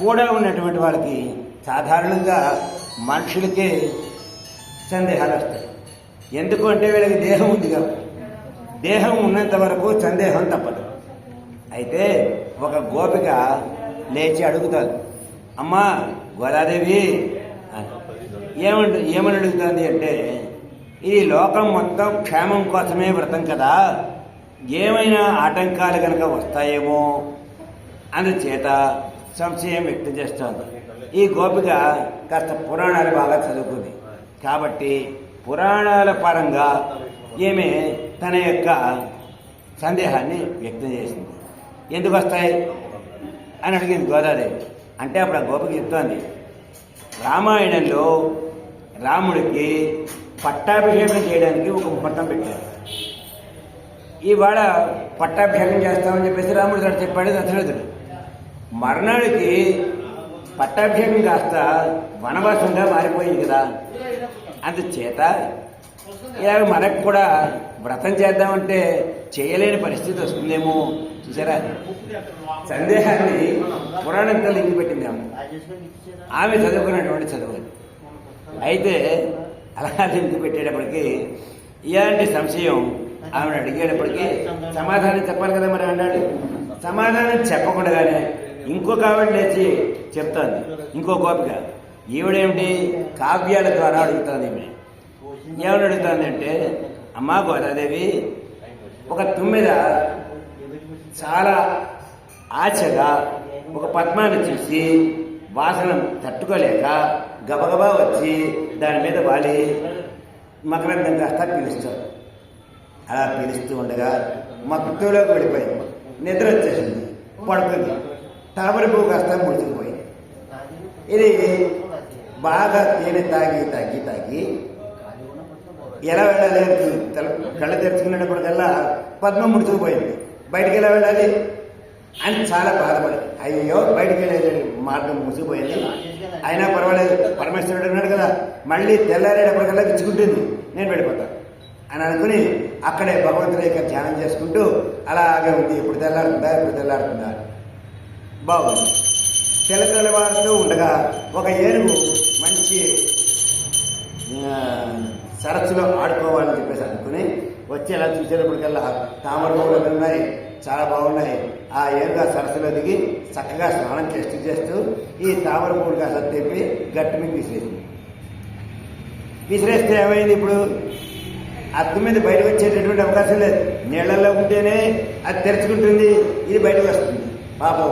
కూడా ఉన్నటువంటి వాళ్ళకి సాధారణంగా మనుషులకే సందేహాలు వస్తాయి. ఎందుకు అంటే వీళ్ళకి దేహం ఉంది కాబట్టి, దేహం ఉన్నంత వరకు సందేహం తప్పదు. అయితే ఒక గోపిక లేచి అడుగుతారు, అమ్మా గోదాదేవి ఏమని అడుగుతుంది అంటే, ఈ లోకం మొత్తం క్షేమం కోసమే వ్రతం కదా, ఏమైనా ఆటంకాలు కనుక వస్తాయేమో అందుచేత సంశయం వ్యక్తం చేస్తోంది. ఈ గోపిక కాస్త పురాణాలు బాగా చదువుకుంది కాబట్టి పురాణాల పరంగా ఈమె తన యొక్క సందేహాన్ని వ్యక్తం చేసింది. ఎందుకు వస్తాయి అని అడిగింది గోదాదేవి. అంటే అప్పుడు ఆ గోపిక చెప్తోంది, రామాయణంలో రాముడికి పట్టాభిషేకం చేయడానికి ఒక ముహూర్తం పెట్టారు. ఇవాళ పట్టాభిషేకం చేస్తామని చెప్పేసి రాముడు గారు చెప్పాడు దశరథుడు. మర్నాడికి పట్టాభిషేకం కాస్త వనవాసంగా మారిపోయింది కదా, అందుచేత ఇలాగ మనకు కూడా వ్రతం చేద్దామంటే చేయలేని పరిస్థితి వస్తుందేమో. చూసారా, సందేహాన్ని పురాణంతో లింక్ పెట్టింది ఆమె చదువుకున్నటువంటి చదువు. అయితే అలా లింక్ పెట్టేటప్పటికి ఇలాంటి సంశయం ఆమెను అడిగేటప్పటికీ సమాధానం చెప్పాలి కదా. మరి అన్నాడు, సమాధానం చెప్పకుండానే ఇంకొక ఆవిడ లేచి చెప్తాను. ఇంకో గోపిక ఈవిడేమిటి కావ్యాల ద్వారా అడుగుతుంది. ఏమని అడుగుతుంది అంటే, అమ్మా గోదాదేవి, ఒక తుమ్మెద చాలా ఆశగా ఒక పద్మాన్ని చూసి వాసన తట్టుకోలేక గబగబా వచ్చి దాని మీద వాలి మకరందం కాస్త పీలుస్తారు. అలా పీలుస్తూ ఉండగా మత్తులోకి వెళ్ళిపోయింది, నిద్ర వచ్చేసింది, పడుతుంది. తామర పువ్వు కాస్త ముడిచిపోయింది. ఇది బాగా తేనె తాగి తాగి తాగి ఎలా వెళ్ళాలి, కళ్ళు తెరుచుకునేటప్పటికల్లా పద్మం ముడుచుకుపోయింది. బయటికి ఎలా వెళ్ళాలి అని చాలా బాధపడి, అయ్యో బయటికి వెళ్ళే మార్గం ముసిగిపోయింది, అయినా పర్వాలేదు పరమేశ్వరుడు ఉన్నాడు కదా, మళ్ళీ తెల్లారేటప్పటికల్లా విచ్చుకుంటుంది, నేను వెళ్ళిపోతాను అని అనుకుని అక్కడే భగవంతుడి యొక్క ధ్యానం చేసుకుంటూ అలాగే ఉంది. ఇప్పుడు తెల్లారుతుందా బాగుంది. తెల్లవారుతూ ఉండగా ఒక ఏనుగు మంచి సరస్సులో ఆడుకోవాలని చెప్పేసి అనుకుని వచ్చి అలా చూసేటప్పటికల్లా తామర పువ్వులు ఉన్నాయి, చాలా బాగున్నాయి. ఆ ఏనుగు సరస్సులో దిగి చక్కగా స్నానం చేస్తూ ఈ తామర పువ్వులు కాస్త తెప్పి గట్టి మీద విసిరేస్తే ఏమైంది, ఇప్పుడు అద్దం మీద బయటకు వచ్చేటటువంటి అవకాశం లేదు. నీళ్లలో ఉంటేనే అది తెరుచుకుంటుంది, ఇది బయటకు వస్తుంది. పాపం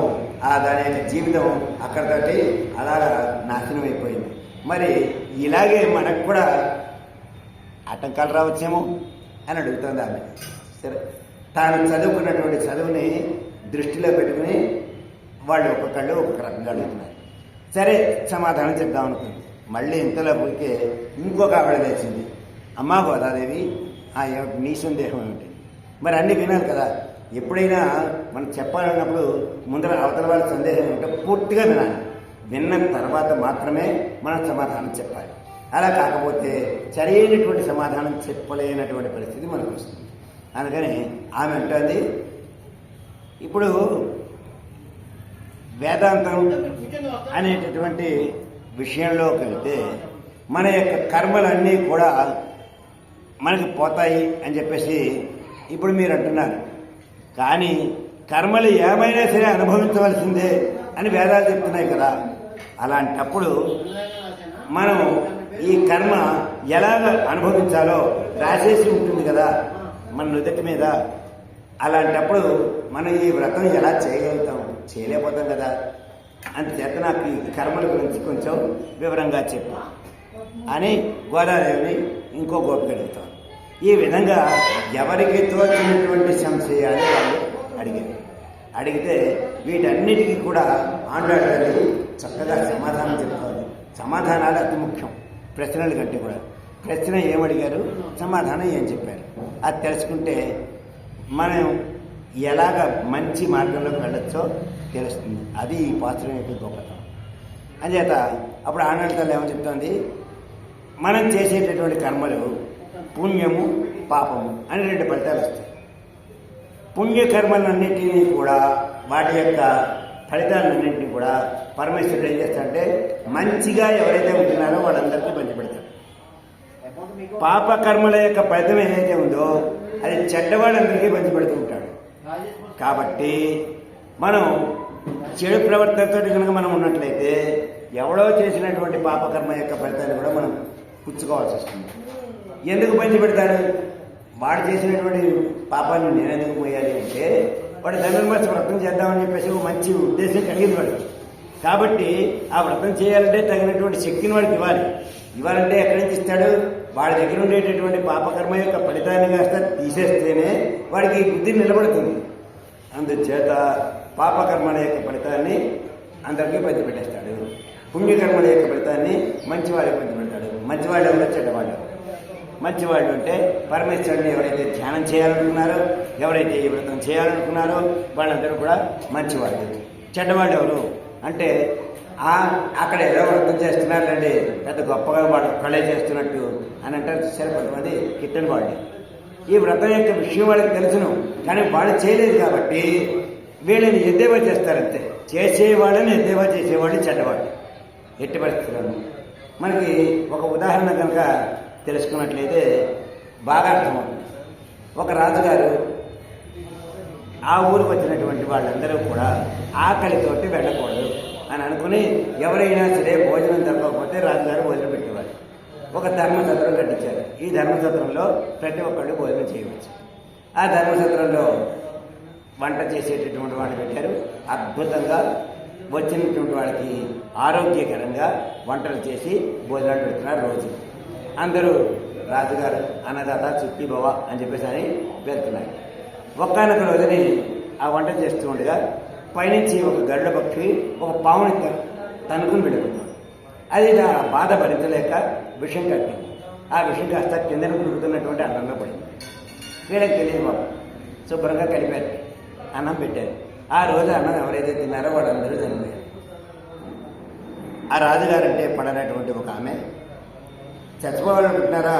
దాని యొక్క జీవితం అక్కడితోటి అలాగా నాశనం అయిపోయింది. మరి ఇలాగే మనకు కూడా ఆటంకాలు రావచ్చేమో అని అడుగుతుంది ఆమె. సరే, తాను చదువుకున్నటువంటి చదువుని దృష్టిలో పెట్టుకుని వాళ్ళు ఒక్కొక్కళ్ళు ఒక్కొక్క రకంగా అడుగుతున్నారు. సరే, సమాధానం చెప్దాం అనుకుంది. మళ్ళీ ఇంతలో పోయితే ఇంకొక ఆవిడ లేచింది, అమ్మా గోదాదేవి, నీ సందేహం ఏమిటి? మరి అన్నీ వినాలి కదా. ఎప్పుడైనా మనం చెప్పాలన్నప్పుడు ముందర అవతల వాళ్ళ సందేహం ఏమిటో పూర్తిగా వినాలి. విన్న తర్వాత మాత్రమే మనం సమాధానం చెప్పాలి. అలా కాకపోతే సరైనటువంటి సమాధానం చెప్పలేనటువంటి పరిస్థితి మనకు వస్తుంది. అందుకని ఆమె అంటుంది, ఇప్పుడు వేదాంతం అనేటటువంటి విషయంలోకి వెళ్తే మన యొక్క కర్మలన్నీ కూడా మనకి పోతాయి అని చెప్పేసి ఇప్పుడు మీరు అంటున్నారు. కానీ కర్మలు ఏమైనా సరే అనుభవించవలసిందే అని వేదాలు చెప్తున్నాయి కదా. అలాంటప్పుడు మనం ఈ కర్మ ఎలాగ అనుభవించాలో రాసేసి ఉంటుంది కదా మన నుదుటి మీద. అలాంటప్పుడు మనం ఈ వ్రతం ఎలా చేయగలుగుతాం? చేయలేకపోతాం కదా. అందుచేత నాకు ఈ కర్మల గురించి కొంచెం వివరంగా చెప్పు అని గోదాదేవిని ఇంకో గోపిక అడుగుతాం. ఈ విధంగా ఎవరికి తోచినటువంటి సంశయాలు వాళ్ళు అడిగారు. అడిగితే వీటన్నిటికీ కూడా ఆండాళ్ళని చక్కగా సమాధానం చెప్తారు. సమాధానాలు అతి ముఖ్యం ప్రశ్నల కంటే కూడా. ప్రశ్న ఏమడిగారు, సమాధానం ఏం చెప్పారు, అది తెలుసుకుంటే మనం ఎలాగ మంచి మార్గంలోకి వెళ్ళొచ్చో తెలుస్తుంది. అది ఈ పాత్రం యొక్క గొప్పతనం. అంచేత అప్పుడు ఆండాళ్ళ తల్లి ఏమని చెప్తుంది, మనం చేసేటటువంటి కర్మలు పుణ్యము పాపము అని రెండు ఫలితాలు వస్తాయి. పుణ్యకర్మలన్నింటినీ కూడా వాటి యొక్క ఫలితాలన్నింటినీ కూడా పరమేశ్వరుడు ఏం చేస్తాడంటే మంచిగా ఎవరైతే ఉంటున్నారో వాళ్ళందరికీ పంచిపెడతాడు. పాపకర్మల యొక్క ఫలితం ఏదైతే ఉందో అది చెడ్డవాళ్ళందరికీ పంచిపెడుతూ ఉంటాడు. కాబట్టి మనం చెడు ప్రవర్తనతో కనుక మనం ఉన్నట్లయితే ఎవడో చేసినటువంటి పాపకర్మ యొక్క ఫలితాన్ని కూడా మనం పుచ్చుకోవాల్సి వస్తుంది. ఎందుకు పంచిపెడతాడు? వాడు చేసినటువంటి పాపాన్ని నేను ఎందుకు పోయాలి అంటే వాడు ధనుర్మాస వ్రతం చేద్దామని చెప్పేసి ఒక మంచి ఉద్దేశం కలిగింది వాడు. కాబట్టి ఆ వ్రతం చేయాలంటే తగినటువంటి శక్తిని వాడికి ఇవ్వాలి. ఇవ్వాలంటే ఎక్కడి నుంచి ఇస్తాడు? వాడి దగ్గర ఉండేటటువంటి పాపకర్మ యొక్క ఫలితాన్ని కాస్త తీసేస్తేనే వాడికి బుద్ధి నిలబడుతుంది. అందుచేత పాపకర్మల యొక్క ఫలితాన్ని అందరికీ పంచిపెట్టేస్తాడు. పుణ్యకర్మల యొక్క ఫలితాన్ని మంచివాళ్ళకి పంచిపెడతాడు. మంచివాళ్ళు ఎవరో చెడ్డవాళ్ళు. మంచివాళ్ళు అంటే పరమేశ్వరుని ఎవరైతే ధ్యానం చేయాలనుకున్నారో, ఎవరైతే ఈ వ్రతం చేయాలనుకున్నారో వాళ్ళందరూ కూడా మంచివాళ్ళు. చెడ్డవాళ్ళు ఎవరు అంటే అక్కడ ఏదో వ్రతం చేస్తున్నారండి, పెద్ద గొప్పగా వాళ్ళు కళే చేస్తున్నట్టు అని అంటారు. సరే, కొంతమంది కిట్టని వాళ్ళు ఈ వ్రతం యొక్క విషయం వాళ్ళకి తెలుసును, కానీ వాళ్ళు చేయలేదు కాబట్టి వీళ్ళని ఎద్దేవా చేస్తారంతే. చేసేవాళ్ళని ఎద్దేవా చేసేవాళ్ళు చెడ్డవాళ్ళు. ఎట్టి పరిస్థితులను మనకి ఒక ఉదాహరణ కనుక తెలుసుకున్నట్లయితే బాగా అర్థమవుతుంది. ఒక రాజుగారు ఆ ఊరికి వచ్చినటువంటి వాళ్ళందరూ కూడా ఆకలితోటి వెళ్ళకూడదు అని అనుకుని ఎవరైనా సరే భోజనం దొరకకపోతే రాజుగారు భోజనం పెట్టేవారు. ఒక ధర్మసత్రం కట్టించారు. ఈ ధర్మసత్రంలో ప్రతి ఒక్కళ్ళు భోజనం చేయవచ్చు. ఆ ధర్మసత్రంలో వంట చేసేటటువంటి వాళ్ళు పెట్టారు. అద్భుతంగా వచ్చినటువంటి వాళ్ళకి ఆరోగ్యకరంగా వంటలు చేసి భోజనాలు పెడుతున్నారు రోజు. అందరూ రాజుగారు అన్నదాత చుట్టి బావ అని చెప్పేసి అని వెళ్తున్నారు. ఒక్కనొక రోజుని ఆ వంట చేస్తూ ఉండగా పైనుంచి ఒక గరుడ పక్షి ఒక పావుని తనుకుని వెళ్ళిపోతాం. అది నా బాధ భరించలేక విషం కట్టింది. ఆ విషం కాస్త కిందను కుడుకుతున్నటువంటి అన్నంలో పడింది. వీళ్ళకి తెలియదు బాబు. శుభ్రంగా కలిపారు, అన్నం పెట్టారు. ఆ రోజు అన్నం ఎవరైతే తిన్నారో వాళ్ళందరూ చనిపోయారు. ఆ రాజుగారంటే పడనటువంటి ఒక ఆమె, చచ్చిపోవాలనుకుంటున్నారా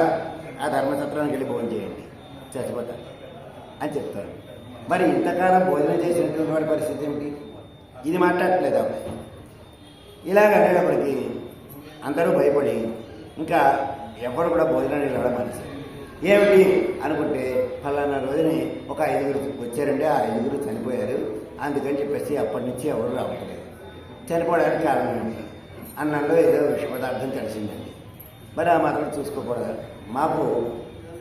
ఆ ధర్మసత్రానికి వెళ్ళి భోజనం చేయండి, చచ్చిపోతారు అని చెప్తారు. మరి ఇంతకాలం భోజనం చేసినటువంటి వాడి పరిస్థితి ఏమిటి? ఇది మాట్లాడట్లేదు ఆమె. ఇలాగ అనేటప్పటికీ అందరూ భయపడి ఇంకా ఎవరు కూడా భోజనాన్ని వెళ్ళడం మనిషి ఏమిటి అనుకుంటే ఫలానా రోజుని ఒక 5 వచ్చారండి, ఆ 5 చనిపోయారు. అందుకని చెప్పేసి అప్పటి నుంచి ఎవరు రావట్లేదు. చనిపోవడానికి కారణం ఏంటి? అన్నంలో ఏదో విష పదార్థం కలిసిందండి. మరి ఆ మాత్రం చూసుకోకూడదు, మాకు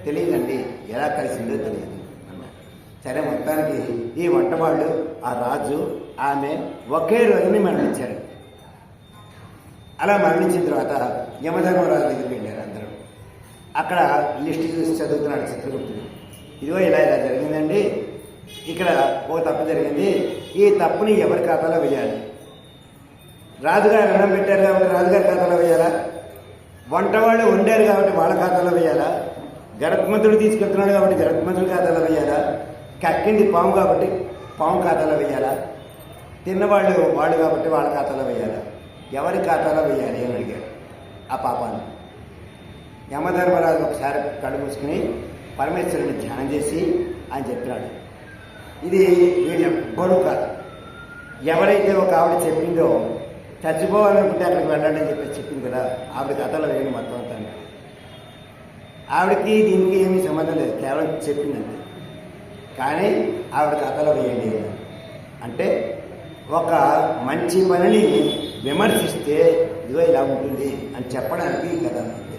తెలియదండి, ఎలా కలిసిందో తెలియదు అన్నారు. సరే, మొత్తానికి ఈ వంటవాళ్ళు ఆ రాజు ఆమె ఒకే రోజుని మరణించారు. అలా మరణించిన తర్వాత యమధర్మరాజు దగ్గరికి వెళ్ళారు అందరూ. అక్కడ లిస్టు చూసి చదువుతున్నాడు చిత్రగుప్తుడు. ఇదిగో ఇలా ఇలా జరిగిందండి, ఇక్కడ ఒక తప్పు జరిగింది, ఈ తప్పుని ఎవరి ఖాతాలో వేయాలి? రాజుగారు అన్నం పెట్టారు కాబట్టి రాజుగారి ఖాతాలో వేయాలా? వంటవాళ్ళు వండారు కాబట్టి వాళ్ళ ఖాతాలో వేయాలా? గరుత్మంతుడు తీసుకెళ్తున్నాడు కాబట్టి గరుత్మంతుడి ఖాతాలో వేయాలా? కక్కింది పాము కాబట్టి పాము ఖాతాలో వేయాలా? తిన్నవాళ్ళు వాళ్ళు కాబట్టి వాళ్ళ ఖాతాలో వేయాలా? ఎవరి ఖాతాలో వేయాలి అని అడిగారు ఆ పాపాన్ని. యమధర్మరాజు ఒకసారి కళ్ళు మూసుకుని పరమేశ్వరుని ధ్యానం చేసి ఆయన చెప్పినాడు, ఇది వీళ్ళు ఎవ్వరూ కాదు. ఎవరైతే ఒక ఆవిడ చెప్పిందో చచ్చిపోవాలనుకుంటే అక్కడికి వెళ్ళండి అని చెప్పేసి చెప్పింది కదా, ఆవిడ కథలో వేయండి మొత్తం అంతా. ఆవిడకి దీనికి ఏమీ సంబంధం లేదు, కేవలం చెప్పిందండి. కానీ ఆవిడ కథలో వేయండి అంటే ఒక మంచి పనిని విమర్శిస్తే ఇదిగో ఇలా ఉంటుంది అని చెప్పడానికి ఈ కథ ఉంది.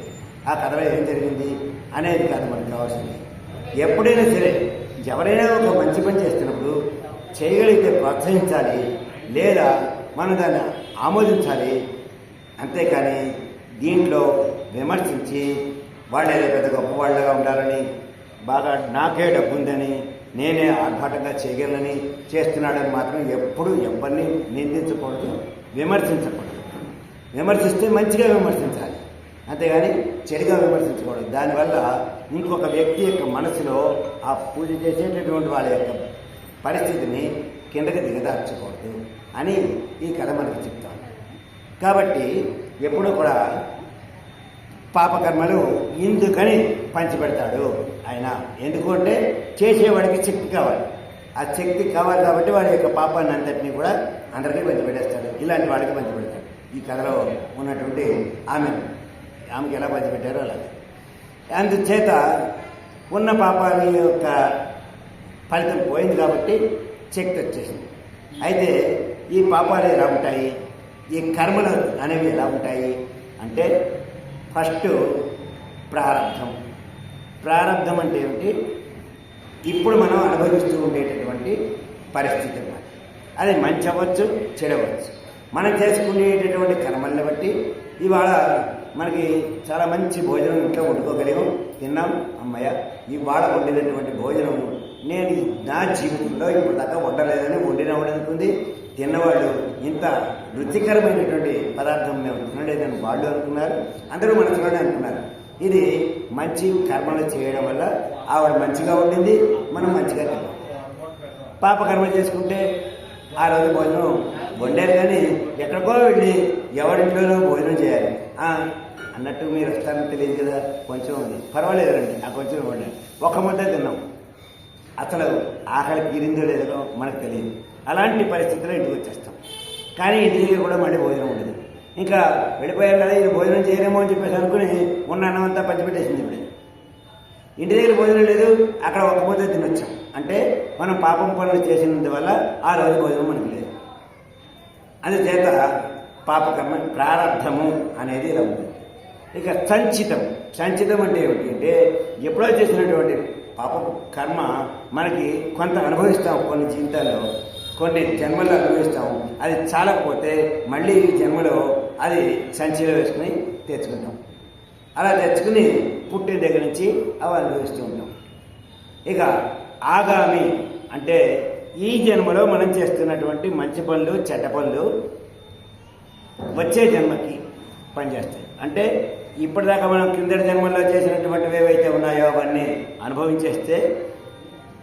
ఆ కథలో ఏం జరిగింది అనేది కాదు మనకు కావాల్సింది. ఎప్పుడైనా సరే ఎవరైనా ఒక మంచి పని చేస్తున్నప్పుడు చేయగలిగితే ప్రోత్సహించాలి, లేదా మనం దాన్ని ఆమోదించాలి. అంతేకాని దీంట్లో విమర్శించి వాళ్ళు ఏదో పెద్ద గొప్పవాళ్ళగా ఉండాలని, బాగా నాకే డబ్బు ఉందని, నేనే ఆర్భాటంగా చేయగలనని చేస్తున్నాడని మాత్రం ఎప్పుడూ ఎవరిని నిందించకూడదు, విమర్శించకూడదు. విమర్శిస్తే మంచిగా విమర్శించాలి, అంతేగాని చెడుగా విమర్శించకూడదు. దానివల్ల ఇంకొక వ్యక్తి యొక్క మనసులో ఆ పూజ చేసేటటువంటి వాళ్ళ యొక్క పరిస్థితిని కిందకి దిగదార్చకూడదు అని ఈ కథ మనకు చెప్తాం. కాబట్టి ఎప్పుడూ కూడా పాపకర్మలు ఎందుకని పంచిపెడతాడు ఆయన, ఎందుకంటే చేసేవాడికి శక్తి కావాలి. ఆ శక్తి కావాలి కాబట్టి వాడి యొక్క పాపాన్ని అంతటినీ కూడా అందరికీ పంచిపెట్టేస్తాడు. ఇలాంటి వాడికి పంచిపెడతాడు. ఈ కథలో ఉన్నటువంటి ఆమెకి ఎలా పంచిపెట్టారో అలాగే. అందుచేత ఉన్న పాపాల యొక్క ఫలితం పోయింది కాబట్టి శక్తి వచ్చేసింది. అయితే ఈ పాపాలు ఎలా ఉంటాయి, ఈ కర్మలు అనేవి ఎలా ఉంటాయి అంటే ఫస్ట్ ప్రారంధం. ప్రారంధం అంటే ఏమిటి? ఇప్పుడు మనం అనుభవిస్తూ ఉండేటటువంటి పరిస్థితి అన్నమాట. అది మంచి అవ్వచ్చు, చెడవచ్చు. మనం చేసుకునేటటువంటి కర్మల్ని బట్టి ఇవాళ మనకి చాలా మంచి భోజనం ఇంట్లో వండుకోగలిగాం, తిన్నాం. అమ్మయ్య, ఇవాళ వండినటువంటి భోజనం నేను నా జీవితంలో ఇప్పుడు దాకా వండలేదని వండినవాడనుకుంది. తిన్నవాళ్ళు ఇంత రుచికరమైనటువంటి పదార్థం మేము తినలేదని వాళ్ళు అనుకున్నారు, అందరూ మనసులోనే అనుకున్నారు. ఇది మంచి కర్మలు చేయడం వల్ల ఆవిడ మంచిగా ఉండింది, మనం మంచిగా తిన్నాం. పాపకర్మ చేసుకుంటే ఆ రోజు భోజనం వండారు కానీ ఎక్కడికో వెళ్ళి ఎవరింట్లోనో భోజనం చేయాలి అన్నట్టు మీరు వస్తారని తెలియదు కదా, కొంచెం ఉంది పర్వాలేదు రండి, ఆ కొంచెం వండాను, ఒక ముద్ద తిన్నాం, అసలు ఆకలి తీరిందో లేదో మనకు తెలియదు. అలాంటి పరిస్థితుల్లో ఇంటికి వచ్చేస్తాం. కానీ ఇంటి దగ్గర కూడా మళ్ళీ భోజనం ఉండదు. ఇంకా వెళ్ళిపోయారు కదా, ఇది భోజనం చేయలేమో అని చెప్పేసి అనుకుని ఉన్న అన్నం అంతా పంచిపెట్టేసింది. ఇప్పుడు ఇంటి దగ్గర భోజనం లేదు, అక్కడ ఒక ముద్ద తినొచ్చాం అంటే మనం పాపం పనులు చేసినందువల్ల ఆ రోజు భోజనం మనకు లేదు. అందుచేత పాపకర్మ ప్రారంధము అనేది ఇలా ఉంటుంది. ఇక సంచితం. సంచితం అంటే ఏమిటి అంటే ఎప్పుడో చేసినటువంటి పాప కర్మ మనకి కొంత అనుభవిస్తాం, కొన్ని జీవితాల్లో కొన్ని జన్మల్లో అనుభవిస్తాం. అది చాలకపోతే మళ్ళీ ఈ జన్మలో అది సంచిలో వేసుకుని తెచ్చుకుంటాం. అలా తెచ్చుకుని పుట్టిన దగ్గర నుంచి అవి అనుభవిస్తూ ఉంటాం. ఇక ఆగామి అంటే ఈ జన్మలో మనం చేస్తున్నటువంటి మంచి పనులు చెడ్డ పనులు వచ్చే జన్మకి పనిచేస్తాయి. అంటే ఇప్పటిదాకా మనం కిందటి జన్మల్లో చేసినటువంటివి ఏవైతే ఉన్నాయో అవన్నీ అనుభవించేస్తే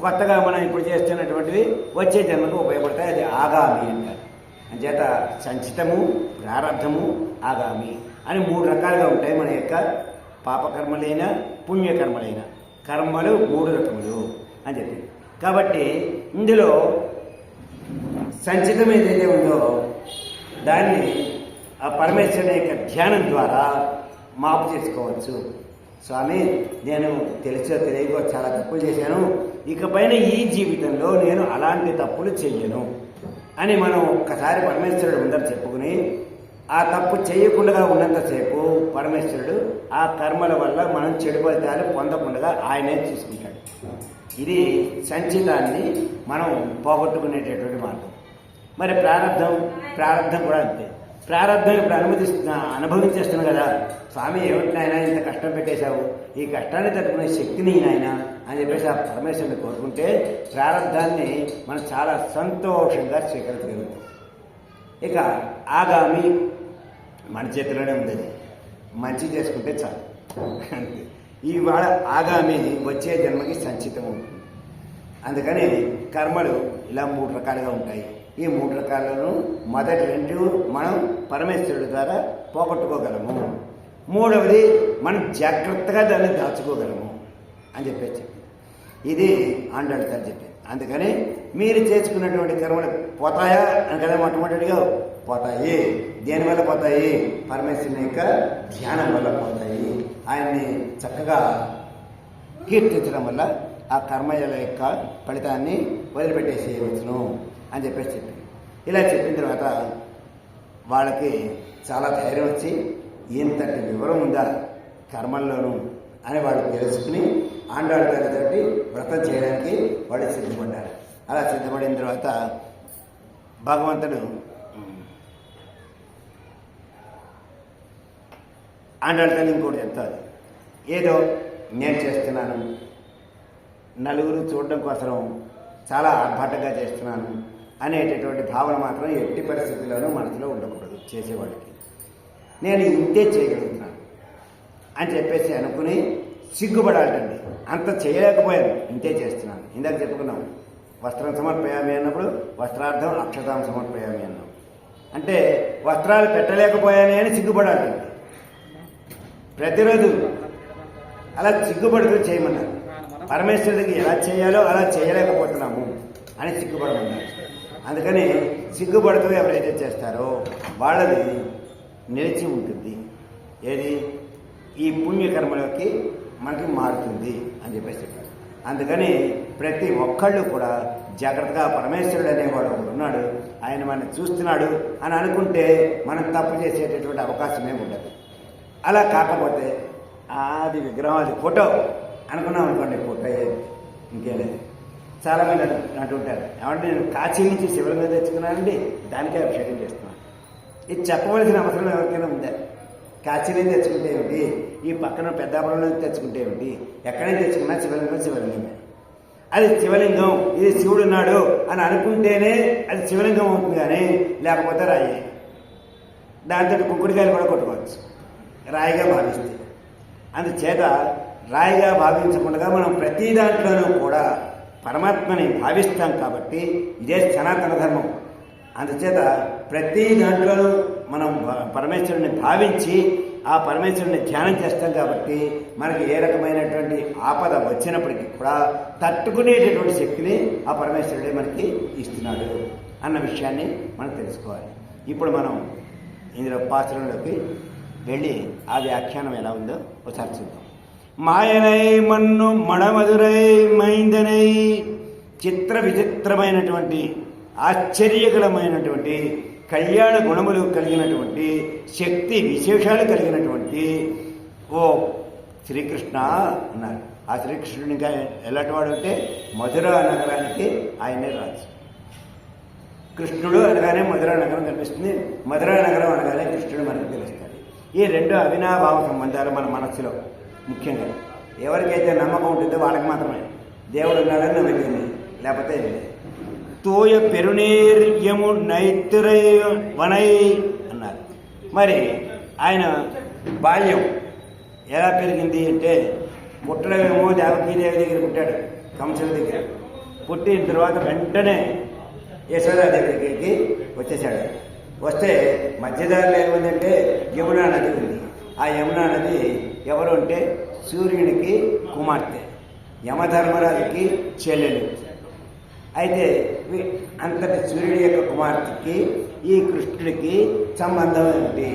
కొత్తగా మనం ఇప్పుడు చేస్తున్నటువంటివి వచ్చే జన్మకు ఉపయోగపడతాయి. అది ఆగామి అంటారు. అంచేత సంచితము, ప్రారంధము, ఆగామి అని మూడు రకాలుగా ఉంటాయి మన యొక్క పాపకర్మలైన పుణ్యకర్మలైన. కర్మలు మూడు రకములు అని చెప్పి. కాబట్టి ఇందులో సంచితం ఏదైతే ఉందో దాన్ని ఆ పరమేశ్వరుని యొక్క ధ్యానం ద్వారా మాపు చేసుకోవచ్చు. స్వామి, నేను తెలిసో తెలియకో చాలా తప్పులు చేశాను, ఇకపైన ఈ జీవితంలో నేను అలాంటి తప్పులు చెయ్యను అని మనం ఒక్కసారి పరమేశ్వరుడు ముందర చెప్పుకుని ఆ తప్పు చేయకుండా ఉన్నంతసేపు పరమేశ్వరుడు ఆ కర్మల వల్ల మనం చెడు ఫలితాలు పొందకుండా ఆయనే చూసుకుంటాడు. ఇది సంచితాన్ని మనం పోగొట్టుకునేటటువంటి మార్గం. మరి ప్రారంధం కూడా అంతే. ప్రారంధం ఇప్పుడు అనుభవించేస్తున్నాం కదా, స్వామి ఏమిటి నాయన ఇంత కష్టం పెట్టేశావు, ఈ కష్టాన్ని తట్టుకునే శక్తిని నాయన అని చెప్పేసి ఆ పరమేశ్వరుని కోరుకుంటే ప్రారంధాన్ని మనం చాలా సంతోషంగా స్వీకరించగలుగుతాం. ఇక ఆగామి మన చేతిలోనే ఉంది, మంచి చేసుకుంటే చాలు అంతే. ఇవాళ ఆగామి వచ్చే జన్మకి సంచితం ఉంటుంది. అందుకని కర్మలు ఇలా మూడు రకాలుగా ఉంటాయి. ఈ మూడు రకాలను మొదటి రెండు మనం పరమేశ్వరుడి ద్వారా పోగొట్టుకోగలము, మూడవది మనం జాగ్రత్తగా దాన్ని దాచుకోగలము అని చెప్పేసి ఇది ఆండాళ్ళని చెప్పి. అందుకని మీరు చేసుకున్నటువంటి కర్మలు పోతాయా అని కదా మొట్టమొదటిగా పోతాయి. దేనివల్ల పోతాయి? పరమేశ్వరుని యొక్క ధ్యానం వల్ల పోతాయి. ఆయన్ని చక్కగా కీర్తించడం వల్ల ఆ కర్మల యొక్క ఫలితాన్ని వదిలిపెట్టేసేయవచ్చును అని చెప్పేసి చెప్పింది. ఇలా చెప్పిన తర్వాత వాళ్ళకి చాలా ధైర్యం వచ్చి ఇంతటి వివరం ఉందా కర్మల్లోనూ అని వాళ్ళు తెలుసుకుని ఆండాళ్ళ తోటి వ్రతం చేయడానికి వాళ్ళు సిద్ధపడ్డారు. అలా సిద్ధపడిన తర్వాత భగవంతుడు ఆండాళ్ళతో ఇంకోటి చెప్తారు, ఏదో నేను చేస్తున్నాను, నలుగురు చూడడం కోసం చాలా ఆర్భాటంగా చేస్తున్నాను అనేటటువంటి భావన మాత్రం ఎట్టి పరిస్థితుల్లోనూ మనసులో ఉండకూడదు. చేసేవాడికి నేను ఇంతే చేయగలుగుతున్నాను అని చెప్పేసి అనుకుని సిగ్గుపడాలండి. అంత చేయలేకపోయాను, ఇంతే చేస్తున్నాను. ఇందాక చెప్పుకున్నాం, వస్త్రం సమర్పయామి అన్నప్పుడు వస్త్రార్థం అక్షతాం సమర్పయామి అన్నాం. అంటే వస్త్రాలు పెట్టలేకపోయాని అని సిగ్గుపడాలండి. ప్రతిరోజు అలా సిగ్గుపడుతూ చేయమన్నారు. పరమేశ్వరుడికి ఎలా చేయాలో అలా చేయలేకపోతున్నాము అని సిగ్గుపడమన్నారు. అందుకని సిగ్గుపడుతూ ఎవరైతే చేస్తారో వాళ్ళది నిలిచి ఉంటుంది. ఏది ఈ పుణ్యకర్మలోకి మనకి మారుతుంది అని చెప్పేసి చెప్పారు. అందుకని ప్రతి ఒక్కళ్ళు కూడా జాగ్రత్తగా పరమేశ్వరుడు అనేవాడు ఒకడు ఉన్నాడు, ఆయన మనం చూస్తున్నాడు అని అనుకుంటే మనం తప్పు చేసేటటువంటి అవకాశమే ఉండదు. అలా కాకపోతే అది విగ్రహం, అది ఫోటో అనుకున్నాం అనుకోండి, ఫోటో ఇంకేం లేదు. చాలామంది అంటుంటారు, ఏమంటే నేను కాశీ నుంచి శివలింగం తెచ్చుకున్నానండి, దానికే అభిషేకం చేస్తున్నాను. ఇది చెప్పవలసిన అవసరం ఎవరికైనా ఉందా? కాశీ నుంచి తెచ్చుకుంటే ఏమిటి, ఈ పక్కన పెద్దాపురం నుంచి తెచ్చుకుంటే ఏమిటి, ఎక్కడైనా తెచ్చుకున్నా శివలింగం శివలింగమే. అది శివలింగం, ఇది శివుడు ఉన్నాడు అని అనుకుంటేనే అది శివలింగం అవుతుంది, కానీ లేకపోతే రాయి. దాంతో కుంకుడికాయలు కూడా కొట్టుకోవచ్చు రాయిగా భావిస్తే. అందుచేత రాయిగా భావించకుండా మనం ప్రతి దాంట్లోనూ కూడా పరమాత్మని భావిస్తాం కాబట్టి ఇదే సనాతన ధర్మం. అందుచేత ప్రతి దాంట్లోనూ మనం పరమేశ్వరుని భావించి ఆ పరమేశ్వరుని ధ్యానం చేస్తాం కాబట్టి మనకి ఏ రకమైనటువంటి ఆపద వచ్చినప్పటికీ కూడా తట్టుకునేటటువంటి శక్తిని ఆ పరమేశ్వరుడే మనకి ఇస్తున్నాడు అన్న విషయాన్ని మనం తెలుసుకోవాలి. ఇప్పుడు మనం ఇందులో పాత్రలోకి వెళ్ళి ఆ వ్యాఖ్యానం ఎలా ఉందో ఒకసారి చూద్దాం. మాయనై మన్ను మడమధురై మైందనై, చిత్ర విచిత్రమైనటువంటి ఆశ్చర్యకరమైనటువంటి కళ్యాణ గుణములు కలిగినటువంటి శక్తి విశేషాలు కలిగినటువంటి ఓ శ్రీకృష్ణ అన్నారు. ఆ శ్రీకృష్ణుడు ఇంకా ఎలాంటి వాడు అంటే మధుర నగరానికి ఆయనే రాజు. కృష్ణుడు అనగానే మధుర నగరం కనిపిస్తుంది, మధుర నగరం అనగానే కృష్ణుడు మనకు తెలుస్తాడు. ఈ రెండు అవినాభావ సంబంధాలు మన మనస్సులో ముఖ్యంగా ఎవరికైతే నమ్మకం ఉంటుందో వాళ్ళకి మాత్రమే దేవుడు ఉన్నాడని నమ్మకం, లేకపోతే తోయ పెరునేర్యము నైతురై వనై అన్నారు. మరి ఆయన బాల్యం ఎలా పెరిగింది అంటే, పుట్టడమేమో దేవకీదేవి దగ్గర పుట్టాడు, కంసుల దగ్గర. పుట్టిన తర్వాత వెంటనే యశోదాదేవి దగ్గరికి వచ్చేసాడు. వస్తే మధ్యదారిలో ఏముందంటే యమునా నది ఉంది. ఆ యమునా నది ఎవరు అంటే సూర్యునికి కుమార్తె, యమధర్మరాజుకి చెల్లెలు. అయితే అంతటి సూర్యుడి యొక్క కుమార్తెకి ఈ కృష్ణుడికి సంబంధం ఏమిటి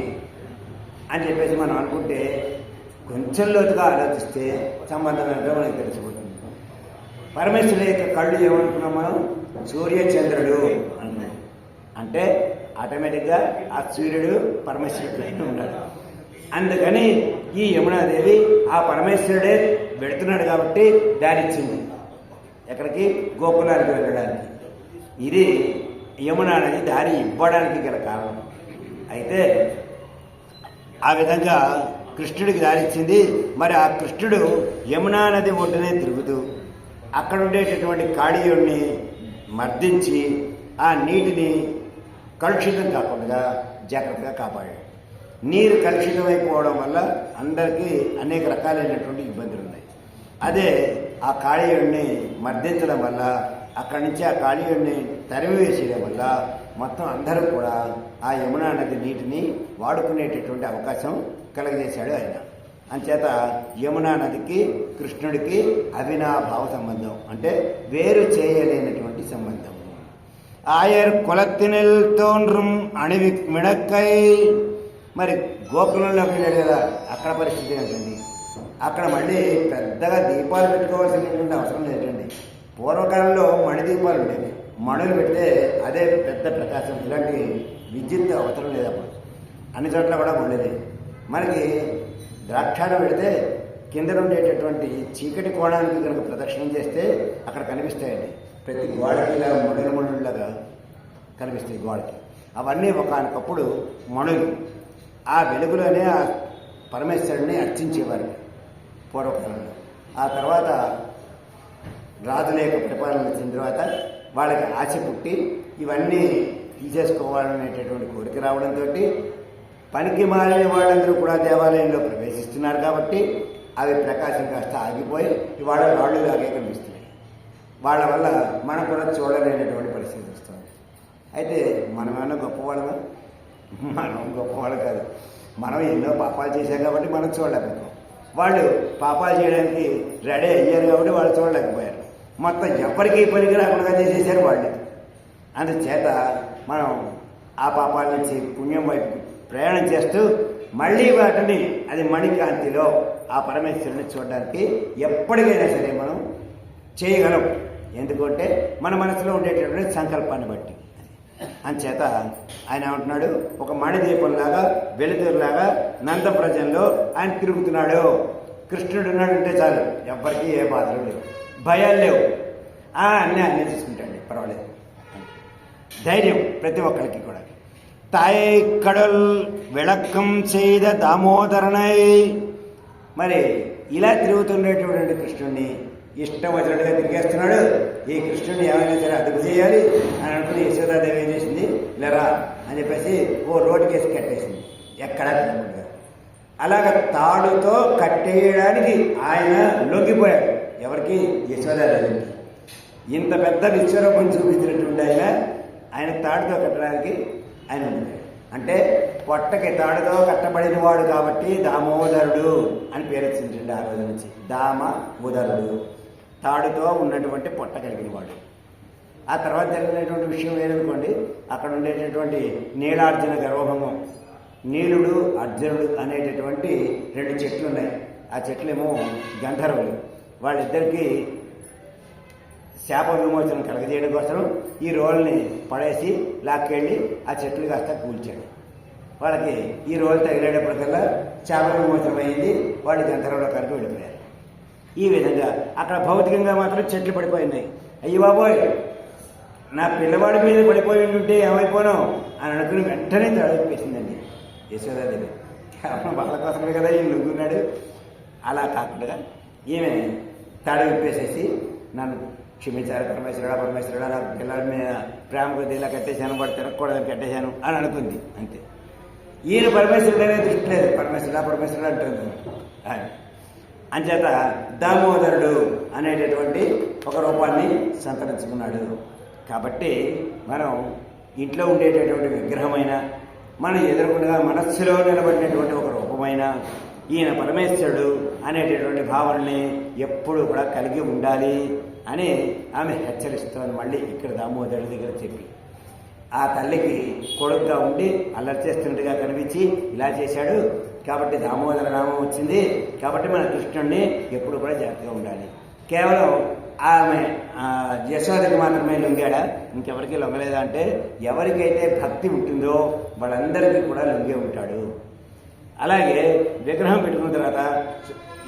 అని చెప్పేసి మనం అనుకుంటే, కొంచెం లోతుగా ఆలోచిస్తే సంబంధం ఏంటో మనకు తెలిసిపోతుంది. పరమేశ్వరుడు యొక్క కళ్ళు ఏమనుకున్నాం మనం, సూర్యచంద్రుడు అనుకున్నాం. అంటే ఆటోమేటిక్గా ఆ సూర్యుడు పరమేశ్వరుడు ఉన్నాడు. అందుకని ఈ యమునాదేవి ఆ పరమేశ్వరుడే పెడుతున్నాడు కాబట్టి దారిచ్చింది ఎక్కడికి, గోకులానికి వెళ్ళడానికి. ఇది యమునా నది దారి ఇవ్వడానికి గల కారణం. అయితే ఆ విధంగా కృష్ణుడికి దారిచ్చింది. మరి ఆ కృష్ణుడు యమునా నది ఒడ్డునే తిరుగుతూ అక్కడ ఉండేటటువంటి కాళీయుడిని మర్దించి ఆ నీటిని కలుషితం కాకుండా జాగ్రత్తగా కాపాడాడు. నీరు కలుషితమైపోవడం వల్ల అందరికీ అనేక రకాలైనటువంటి ఇబ్బందులు ఉన్నాయి. అదే ఆ కాళీయుడిని మర్దించడం వల్ల, అక్కడి నుంచి ఆ కాళీయుడిని తరిమివేసేయడం వల్ల మొత్తం అందరూ కూడా ఆ యమునా నది నీటిని వాడుకునేటటువంటి అవకాశం కలగజేశాడు ఆయన. అంచేత యమునా నదికి కృష్ణుడికి అవినాభావ సంబంధం, అంటే వేరు చేయలేనటువంటి సంబంధం. ఆయర్ కులత్తినెల్ తోన్రం అణివి మిడక్కై. మరి గోకులంలోకి వెళ్ళాడు కదా, అక్కడ పరిస్థితి ఏంటండి, అక్కడ మళ్ళీ పెద్దగా దీపాలు పెట్టుకోవాల్సినటువంటి అవసరం లేదండి. పూర్వకాలంలో మణి దీపాలు ఉండేవి. మణులు పెడితే అదే పెద్ద ప్రకాశం. ఇలాంటి విద్యుత్ అవసరం లేదు అప్పుడు. అన్ని చోట్ల కూడా ఉండేది. మనకి ద్రాక్షారం పెడితే కింద ఉండేటటువంటి చీకటి కోణానికి కనుక ప్రదక్షిణం చేస్తే అక్కడ కనిపిస్తాయండి. ప్రతి గోడకి ఇలా మణులాగా కనిపిస్తాయి గోడకి. అవన్నీ ఒకనొకప్పుడు మణులు. ఆ వెలుగులోనే ఆ పరమేశ్వరుడిని అర్చించేవారు పూర్వకాలంలో. ఆ తర్వాత రాజుల యొక్క పరిపాలన వచ్చిన తర్వాత వాళ్ళకి ఆశ పుట్టి ఇవన్నీ తీసేసుకోవాలనేటటువంటి కోరిక రావడంతో పనికి మారిన వాళ్ళందరూ కూడా దేవాలయంలో ప్రవేశిస్తున్నారు కాబట్టి అవి ప్రకాశం కాస్త ఆగిపోయి ఇవాళ రాళ్ళు లాగే కనిపిస్తున్నాయి. వాళ్ళ వల్ల మనం కూడా చూడలేనటువంటి పరిస్థితి వస్తుంది. అయితే మనమేమన్నా గొప్పవాళ్ళమా? మనం గొప్పవాళ్ళు కాదు. మనం ఎన్నో పాపాలు చేశాం కాబట్టి మనం చూడలేకపోయాం. వాళ్ళు పాపాలు చేయడానికి రెడీ అయ్యారు కాబట్టి వాళ్ళు చూడలేకపోయారు. మొత్తం ఎవరికి పనికి రాకుండా చేసేసారు వాళ్ళు. అందుచేత మనం ఆ పాపాల నుంచి పుణ్యం వైపు ప్రయాణం చేస్తూ మళ్ళీ వాటిని అది మణికాంతిలో ఆ పరమేశ్వరుని చూడడానికి ఎప్పటికైనా సరే మనం చేయగలం. ఎందుకంటే మన మనసులో ఉండేటటువంటి సంకల్పాన్ని బట్టి. అంచేత ఆయన ఏమంటున్నాడు, ఒక మణిదీపంలాగా వెలుతురులాగా నందప్రజంలో ఆయన తిరుగుతున్నాడు. కృష్ణుడు ఉన్నాడంటే చాలు, ఎవ్వరికీ ఏ బాధలు లేవు, భయాలు లేవు. అన్నీ తీసుకుంటాండి, పర్వాలేదు. ధైర్యం ప్రతి ఒక్కరికి కూడా. తాయ్ కడల్ విళక్కం చేద దామోదరణై. మరి ఇలా తిరుగుతుండేటువంటి కృష్ణుడిని ఇష్టం వచ్చినట్టుగా తిరిగేస్తున్నాడు. ఈ కృష్ణుడిని ఏమైనా సరే అదుపు చేయాలి అని అనుకుని యశోదాదేవి ఏం చేసింది, లేరా అని చెప్పేసి ఓ రోడ్డుకేసి కట్టేసింది, ఎక్కడా తినకుండా. అలాగ తాడుతో కట్టేయడానికి ఆయన లొంగిపోయాడు. ఎవరికి? యశోదాదేవికి. ఇంత పెద్ద విశ్వరూపం చూపించినటువంటి ఆయన తాడుతో కట్టడానికి ఆయన లొంగిపోయాడు. అంటే పొట్టకి తాడుతో కట్టబడిన వాడు కాబట్టి దామోదరుడు అని పేరు వచ్చిందండి ఆ రోజు నుంచి. దామ ఉదరుడు, తాడుతో ఉన్నటువంటి పొట్ట కలిగిన వాడు. ఆ తర్వాత జరిగినటువంటి విషయం ఏదనుకోండి, అక్కడ ఉండేటటువంటి నీలార్జున గర్వభంగం, నీలుడు అర్జునుడు అనేటటువంటి 2 చెట్లు ఉన్నాయి. ఆ చెట్లేమో గంధర్వులు. వాళ్ళిద్దరికీ శాప విమోచన కలగజేయడం కోసం ఈ రోల్ని పడేసి లాక్కెళ్ళి ఆ చెట్లు కాస్త కూల్చాడు. వాళ్ళకి ఈ రోల్ తగిలేటప్పటికల్లా శాప విమోచనం అయింది. వాళ్ళు గంధర్వలోకానికి వెళ్ళిపోయారు. ఈ విధంగా అక్కడ భౌతికంగా మాత్రం చెట్లు పడిపోయినాయి. అయ్యి బాబోయ్, నా పిల్లవాడి మీద పడిపోయి ఉంటే ఏమైపోను అని అనుకుని వెంటనే తడవిప్పేసిందండి యశోదాదేవి. వాళ్ళ కోసమే కదా ఈయన నువ్వున్నాడు. అలా కాకుండా ఈమె తడవిప్పేసేసి నన్ను క్షమించాలి పరమేశ్వరుడా, నా పిల్లల మీద ప్రేమ కొద్ది ఇలా కట్టేశాను, వాడు తిరగకూడదని కట్టేశాను అని అనుకుంది. అంతే. ఈయన పరమేశ్వరుడనే దృష్టి లేదు, పరమేశ్వరుడు అంటుంది. అంచేత దామోదరుడు అనేటటువంటి ఒక రూపాన్ని సంతరించుకున్నాడు. కాబట్టి మనం ఇంట్లో ఉండేటటువంటి విగ్రహమైన, మన ఎదురుకుండా మనస్సులో నిలబడినటువంటి ఒక రూపమైన ఈయన పరమేశ్వరుడు అనేటటువంటి భావనని ఎప్పుడు కూడా కలిగి ఉండాలి అని ఆమె హెచ్చరిస్తోంది. మళ్ళీ ఇక్కడ దామోదరుడి దగ్గర చెప్పి ఆ తల్లికి కొడుకుగా ఉండి అల్లరి చేస్తున్నట్టుగా కనిపించి ఇలా చేశాడు కాబట్టి దామోదర నామం వచ్చింది. కాబట్టి మన కృష్ణుడిని ఎప్పుడు కూడా జాగ్రత్తగా ఉండాలి. కేవలం ఆమె యశోదకి మాత్రమే లొంగాడా, ఇంకెవరికి లొంగలేదా అంటే ఎవరికైతే భక్తి ఉంటుందో వాళ్ళందరికీ కూడా లొంగే ఉంటాడు. అలాగే విగ్రహం పెట్టుకున్న తర్వాత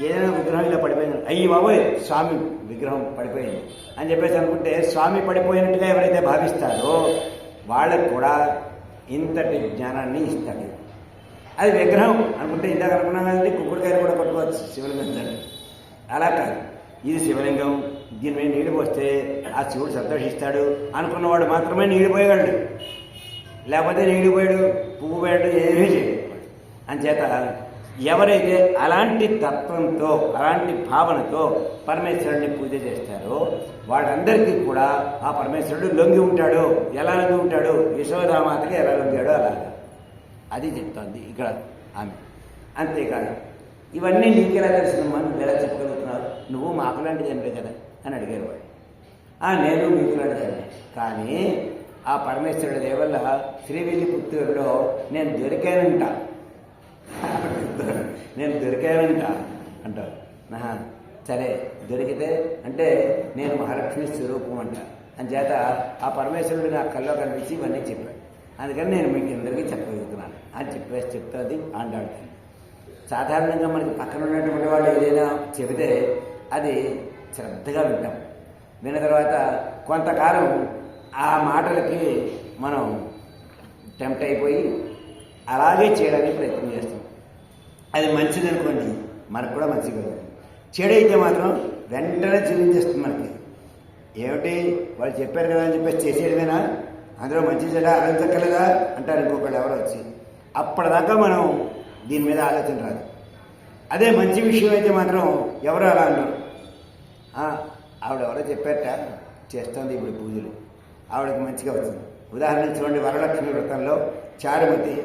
ఏదైనా విగ్రహం ఇలా పడిపోయింది, అయ్యి బాబోయ్ స్వామి విగ్రహం పడిపోయింది అని చెప్పేసి అనుకుంటే స్వామి పడిపోయినట్టుగా ఎవరైతే భావిస్తారో వాళ్ళకు కూడా ఇంతటి జ్ఞానాన్ని ఇస్తాడు. అది విగ్రహం అనుకుంటే ఇందాక అనుకున్నాం కదండి, కుక్కుడుకాయలు కూడా పట్టుకోవచ్చు శివలింగం. అలా కాదు, ఇది శివలింగం, దీని మీద నీళ్ళు పోస్తే ఆ శివుడు సంతోషిస్తాడు అనుకున్నవాడు మాత్రమే నీళ్ళు పోయాడు, లేకపోతే నీళ్ళు పోయాడు పువ్వు పోయాడు ఏమీ చేయడు. అంచేత ఎవరైతే అలాంటి తత్వంతో అలాంటి భావనతో పరమేశ్వరుడిని పూజ చేస్తారో వాళ్ళందరికీ కూడా ఆ పరమేశ్వరుడు లొంగి ఉంటాడు. ఎలా లొంగి ఉంటాడు? యశోదామాతకి ఎలా లొంగాడో అలాగా. అది చెప్తోంది ఇక్కడ ఆమె. అంతేకాదు, ఇవన్నీ నీకెలా తెలిసినమ్మా, నువ్వు ఎలా చెప్పగలుగుతున్నావు, నువ్వు మాకు లాంటి జనరే కదా అని అడిగారు వాడు. నేను మీకు లాంటి జనరే, కానీ ఆ పరమేశ్వరుడి దేవల్ల శ్రీవిల్లిపుత్తూరులో నేను దొరికానంట అంటారు. సరే దొరికితే అంటే నేను మహాలక్ష్మి స్వరూపం అంట అని చేత ఆ పరమేశ్వరుడు నా కల్లో కనిపించి ఇవన్నీ చెప్పాడు. అందుకని నేను మీకు అందరికీ చెప్పగలుగుతున్నాను అని చెప్తుంది ఆండాడుతుంది. సాధారణంగా మనకి పక్కన ఉన్నటువంటి వాళ్ళు ఏదైనా చెబితే అది శ్రద్ధగా వింటాం. విన్న తర్వాత కొంతకాలం ఆ మాటలకి మనం టెంప్ట్ అయిపోయి అలాగే చేయడానికి ప్రయత్నం చేస్తాం. అది మంచిది అనుకోండి, మనకు కూడా మంచిగా ఉంటుంది. చెడు అయితే మాత్రం వెంటనే చూపించేస్తుంది మనకి. ఏమిటి వాళ్ళు చెప్పారు కదా అని చెప్పేసి చేసేయడమేనా, అందులో మంచి చెడ ఆలోచించక్కలేదా అంటారు ఇంకొకళ్ళు ఎవరో వచ్చి. అప్పటిదాకా మనం దీని మీద ఆలోచన రాదు. అదే మంచి విషయం అయితే మాత్రం ఎవరు అలా అన్నారు, ఆవిడెవరో చెప్పారట చేస్తుంది ఇప్పుడు పూజలు, ఆవిడకి మంచిగా వచ్చింది. ఉదాహరణ చూడండి, వరలక్ష్మి వ్రతంలో చారుమతి,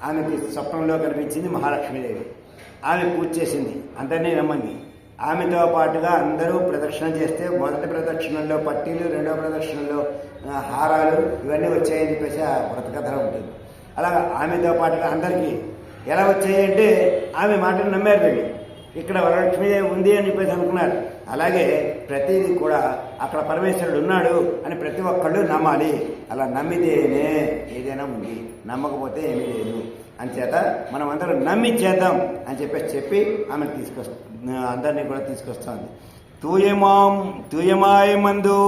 ఆమెకి స్వప్నంలో కనిపించింది మహాలక్ష్మీదేవి. ఆమె పూజ చేసింది, అందరినీ నమ్మంది. ఆమెతో పాటుగా అందరూ ప్రదక్షిణ చేస్తే మొదటి ప్రదక్షిణల్లో పట్టీలు, రెండో ప్రదక్షిణల్లో హారాలు ఇవన్నీ వచ్చాయని చెప్పేసి ఆ వ్రతకథలో ఉంటుంది. అలా ఆమెతో పాటుగా అందరికీ ఎలా వచ్చాయంటే ఆమె మాటలు నమ్మారు వీళ్ళు. ఇక్కడ వరలక్ష్మీదేవి ఉంది అని చెప్పేసి అనుకున్నారు. అలాగే ప్రతిదీ కూడా అక్కడ పరమేశ్వరుడు ఉన్నాడు అని ప్రతి ఒక్కళ్ళు నమ్మాలి. అలా నమ్మితేనే ఏదైనా ఉంది, నమ్మకపోతే ఏమీ లేదు. అంచేత మనం అందరం నమ్మి చేద్దాం అని చెప్పి ఆమెను అందరినీ కూడా తీసుకొస్తుంది. తూయమాయ మందు.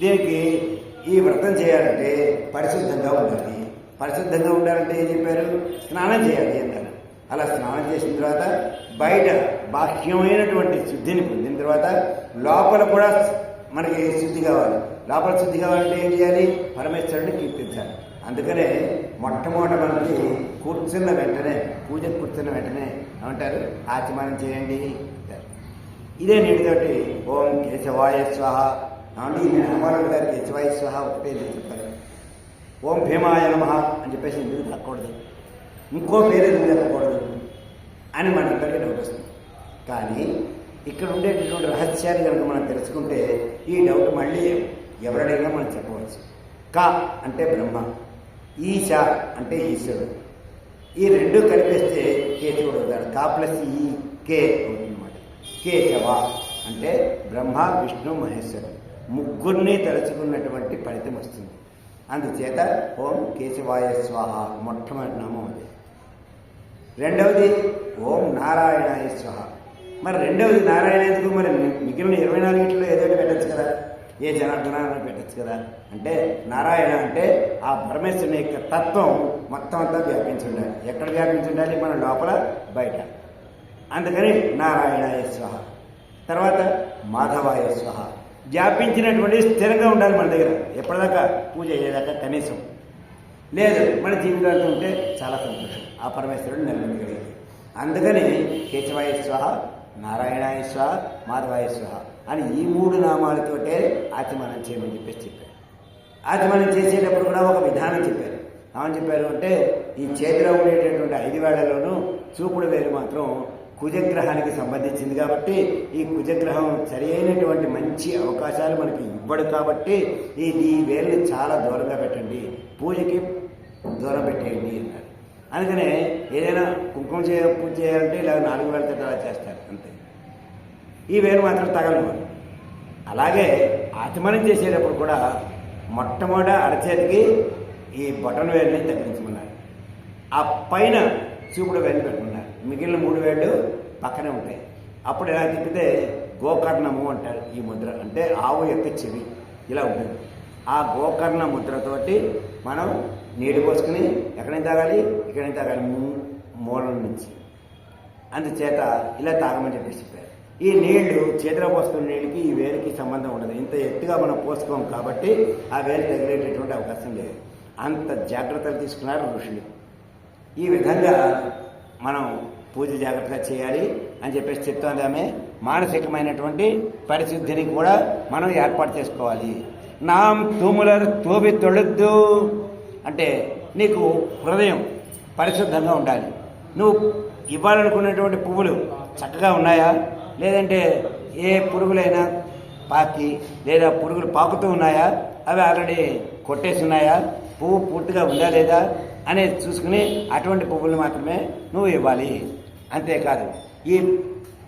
దీనికి ఈ వ్రతం చేయాలంటే పరిశుద్ధంగా ఉండాలి. పరిశుద్ధంగా ఉండాలంటే ఏం చెప్పారు, స్నానం చేయాలి అన్నారు. అలా స్నానం చేసిన తర్వాత బయట బాహ్యమైనటువంటి శుద్ధిని పొందిన తర్వాత లోపల కూడా మనకి శుద్ధి కావాలి. లోపల శుద్ధి కావాలంటే ఏం చేయాలి, పరమేశ్వరుడిని కీర్తించాలి. అందుకనే మొట్టమొదట మనకి కూర్చున్న వెంటనే, పూజకు కూర్చున్న వెంటనే ఏమంటారు, ఆచమనం చేయండి అంటారు. ఇదే నీటితోటి ఓం కేశవాయ స్వాహ అంటే ఈ రామారావు గారు కేశవాయ స్వాహ ఒకటే చెప్పారు. ఓం భీమాయ నమః అని చెప్పేసి ఎందుకు తగ్గకూడదు, ఇంకో పేరు ఎందుకు చెప్పకూడదు అని మనందరికీ డౌట్ వస్తుంది. కానీ ఇక్కడ ఉండేటటువంటి రహస్యాన్ని కనుక మనం తెలుసుకుంటే ఈ డౌట్ మళ్ళీ ఎవరిడైనా మనం చెప్పవచ్చు. క అంటే బ్రహ్మ, ఈశ అంటే ఈశ్వరుడు. ఈ రెండు కలిపేస్తే కేశవుడు అవుతాడు. కా ప్లస్ ఈ కే అవుతుందన్నమాట. కేశవ అంటే బ్రహ్మ విష్ణు మహేశ్వరుడు ముగ్గురిని తలుచుకున్నటువంటి ఫలితం వస్తుంది. అందుచేత ఓం కేశవాయ స్వాహ మొట్టమొదటి నామం అది. రెండవది ఓం నారాయణాయ స్వాహ. మరి రెండవది నారాయణ ఎందుకు, మరి మిగిలిన 24 గంటల్లో ఏదో పెట్టచ్చు కదా, ఏ జనార్దనాన్ని పెట్టచ్చు కదా. అంటే నారాయణ అంటే ఆ పరమేశ్వరుని యొక్క తత్వం మొత్తం అంతా వ్యాపించి ఉండాలి. ఎక్కడ వ్యాపించి ఉండాలి, మన లోపల బయట. అందుకని నారాయణాయ స్వాహ. తర్వాత మాధవాయ స్వాహ. వ్యాపించినటువంటి స్థిరంగా ఉండాలి మన దగ్గర ఎప్పటిదాకా, పూజ అయ్యేదాకా కనీసం. లేదు మన జీవితాలతో ఉంటే చాలా సంతోషం, ఆ పరమేశ్వరుడు నిలబెట్టగలిగేది. అందుకని కేశవాయ స్వాహ, నారాయణాయ స్వాహ, మాధవాయ స్వాహ అని ఈ 3 నామాలతోటే ఆచమనం చేయమని చెప్పారు. ఆచమనం చేసేటప్పుడు కూడా ఒక విధానం చెప్పారు. ఏమని చెప్పారు అంటే, ఈ చేతిలో ఉండేటటువంటి 5 వేళ్లలోనూ చూపుడు వేలు మాత్రం కుజగ్రహానికి సంబంధించింది కాబట్టి, ఈ కుజగ్రహం సరి అయినటువంటి మంచి అవకాశాలు మనకి ఇవ్వడు కాబట్టి ఈ వేలుని చాలా దూరంగా పెట్టండి, పూజకి దూరం పెట్టేయండి అన్నారు. అందుకనే ఏదైనా కుంకుమ పూజ చేయాలంటే ఇలా 4 వేలతో అలా చేస్తారు అంతే. ఈ వేలు మాత్రం తగలదు. అలాగే ఆచమనం చేసేటప్పుడు కూడా మొట్టమొదట అరచేతికి ఈ బొటన్ వేలుని తగ్గించమన్నారు. ఆ పైన చూపుడు వేలు పెట్టుకున్నారు. మిగిలిన 3 వేళ్ళు పక్కనే ఉంటాయి. అప్పుడు ఇలా తిప్పితే గోకర్ణము అంటారు. ఈ ముద్ర అంటే ఆవు యొక్క చెవి ఇలా ఉంటుంది. ఆ గోకర్ణ ముద్రతోటి మనం నీళ్ళు పోసుకుని ఎక్కడైనా తాగాలి, ఇక్కడైనా తాగాలి, మూలం నుంచి. అందుచేత ఇలా తాగమని చెప్పారు. ఈ నీళ్లు చేతిలో పోసుకునే నీళ్ళకి ఈ వేలికి సంబంధం ఉండదు. ఇంత ఎత్తుగా మనం పోసుకోం కాబట్టి ఆ వేలు తగిలేటటువంటి అవకాశం లేదు. అంత జాగ్రత్తలు తీసుకున్నారు ఋషులు. ఈ విధంగా మనం పూజ జాగ్రత్తగా చేయాలి అని చెప్పేసి చెప్తోంది ఆమె. మానసికమైనటువంటి పరిశుద్ధిని కూడా మనం ఏర్పాటు చేసుకోవాలి. నాం తూములర్ తోబి తొలద్దు అంటే నీకు హృదయం పరిశుద్ధంగా ఉండాలి. నువ్వు ఇవ్వాలనుకున్నటువంటి పువ్వులు చక్కగా ఉన్నాయా, లేదంటే ఏ పురుగులైనా పాకి లేదా పురుగులు పాకుతూ ఉన్నాయా, అవి ఆల్రెడీ కొట్టేసి ఉన్నాయా, పువ్వు పూర్తిగా ఉందా లేదా అనేది చూసుకుని అటువంటి పువ్వులు మాత్రమే నువ్వు ఇవ్వాలి. అంతేకాదు ఈ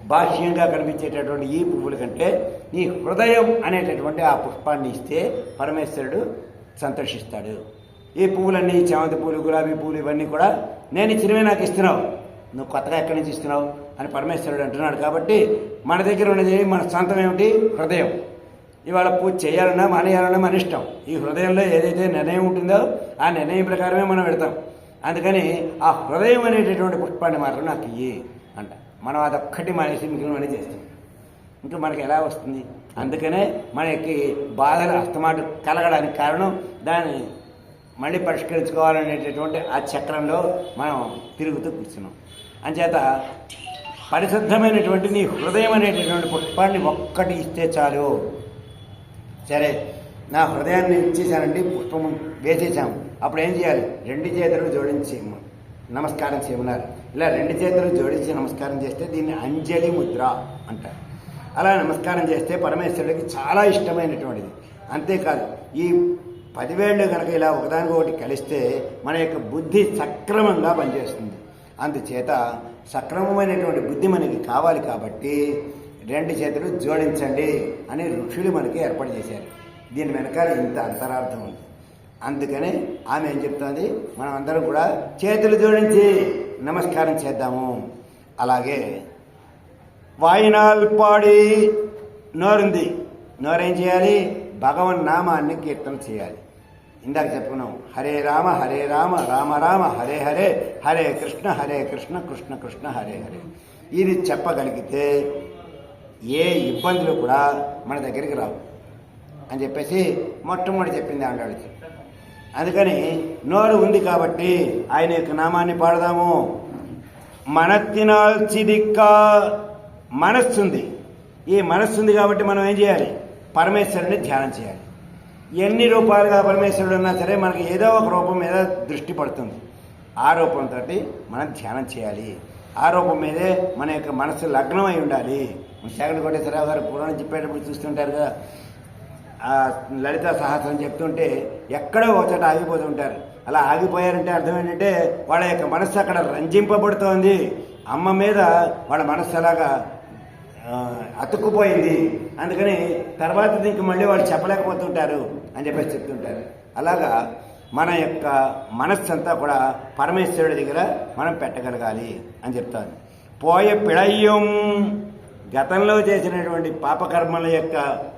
బాహ్యంగా కనిపించేటటువంటి ఈ పువ్వుల కంటే నీ హృదయం అనేటటువంటి ఆ పుష్పాన్ని ఇస్తే పరమేశ్వరుడు సంతోషిస్తాడు. ఈ పువ్వులన్నీ చామంతి పూలు, గులాబీ పూలు ఇవన్నీ కూడా నేను ఇచ్చినవే నాకు ఇస్తున్నావు, నువ్వు కొత్తగా ఎక్కడి నుంచి ఇస్తున్నావు అని పరమేశ్వరుడు అంటున్నాడు. కాబట్టి మన దగ్గర ఉన్నది మన సొంతం ఏమిటి? హృదయం. ఇవాళ పూజ చేయాలన్నా మానేయాలన్నా మన ఇష్టం. ఈ హృదయంలో ఏదైతే నిర్ణయం ఉంటుందో ఆ నిర్ణయం ప్రకారమే మనం పెడతాం. అందుకని ఆ హృదయం అనేటటువంటి పుష్పాన్ని మాత్రం నాకు ఇయ్యి అంట. మనం అదొక్కటి మానేసి మిగిలినవన్నీ చేస్తాం. ఇంకా మనకి ఎలా వస్తుంది? అందుకనే మనకి బాధలు అస్తమాటు కలగడానికి కారణం దాన్ని మళ్ళీ పరిష్కరించుకోవాలనేటటువంటి ఆ చక్రంలో మనం తిరుగుతూ కూర్చున్నాం. అంచేత పరిశుద్ధమైనటువంటి నీ హృదయం అనేటటువంటి పుష్పాన్ని ఒక్కటి ఇస్తే చాలు. సరే, నా హృదయాన్ని ఇచ్చేసానండి, పుష్పం వేసేసాము. అప్పుడు ఏం చేయాలి? 2 చేతులు జోడించి నమస్కారం చేయమన్నారు. ఇలా 2 చేతులు జోడించి నమస్కారం చేస్తే దీన్ని అంజలి ముద్ర అంటారు. అలా నమస్కారం చేస్తే పరమేశ్వరుడికి చాలా ఇష్టమైనటువంటిది. అంతేకాదు, ఈ 10 వేళ్ళు కనుక ఇలా ఒకదానికొకటి కలిస్తే మన యొక్క బుద్ధి సక్రమంగా పనిచేస్తుంది. అందుచేత సక్రమమైనటువంటి బుద్ధి మనకి కావాలి. కాబట్టి 2 చేతులు జోడించండి అని ఋషులు మనకి ఏర్పాటు చేశారు. దీని వెనకాల ఇంత అంతరార్థం ఉంది. అందుకని ఆమె ఏం చెప్తుంది? మనం అందరం కూడా చేతులు జోడించి నమస్కారం చేద్దాము. అలాగే వాయినాల్ పాడి నోరుంది, నోరేం చేయాలి? భగవన్ నామాన్ని కీర్తన చేయాలి. ఇందాక చెప్పుకున్నాం, హరే రామ రామ రామ హరే హరే, హరే కృష్ణ కృష్ణ కృష్ణ హరే హరే. ఇది చెప్పగలిగితే ఏ ఇబ్బందులు కూడా మన దగ్గరికి రావు అని చెప్పేసి మొట్టమొదటి చెప్పింది ఆండాళ్ళకి. అందుకని నోరు ఉంది కాబట్టి ఆయన యొక్క నామాన్ని పాడదాము. మనత్తినాల్ చిదిక్క, మనస్సుంది. ఈ మనస్సుంది కాబట్టి మనం ఏం చేయాలి? పరమేశ్వరుని ధ్యానం చేయాలి. ఎన్ని రూపాలుగా పరమేశ్వరుడు ఉన్నా సరే మనకి ఏదో ఒక రూపం మీద దృష్టి పడుతుంది. ఆ రూపంతో మనం ధ్యానం చేయాలి. ఆ రూపం మీదే మన యొక్క మనస్సు లగ్నం అయి ఉండాలి. శేఖర కోటేశ్వరరావు గారు పురాణం చెప్పేటప్పుడు చూస్తుంటారు కదా, లలిత సహస్రం చెప్తుంటే ఎక్కడో ఒకచోట ఆగిపోతుంటారు. అలా ఆగిపోయారంటే అర్థం ఏంటంటే వాళ్ళ యొక్క మనస్సు అక్కడ రంజింపబడుతోంది. అమ్మ మీద వాళ్ళ మనస్సు అలాగా అతుక్కుపోయింది. అందుకని తర్వాత ఇంక మళ్ళీ వాళ్ళు చెప్పలేకపోతుంటారు అని చెప్పేసి చెప్తుంటారు. అలాగా మన యొక్క మనస్సు అంతా కూడా పరమేశ్వరుడి దగ్గర మనం పెట్టగలగాలి అని చెప్తాను. పోయే పిళయ్యం, గతంలో చేసినటువంటి పాపకర్మల యొక్క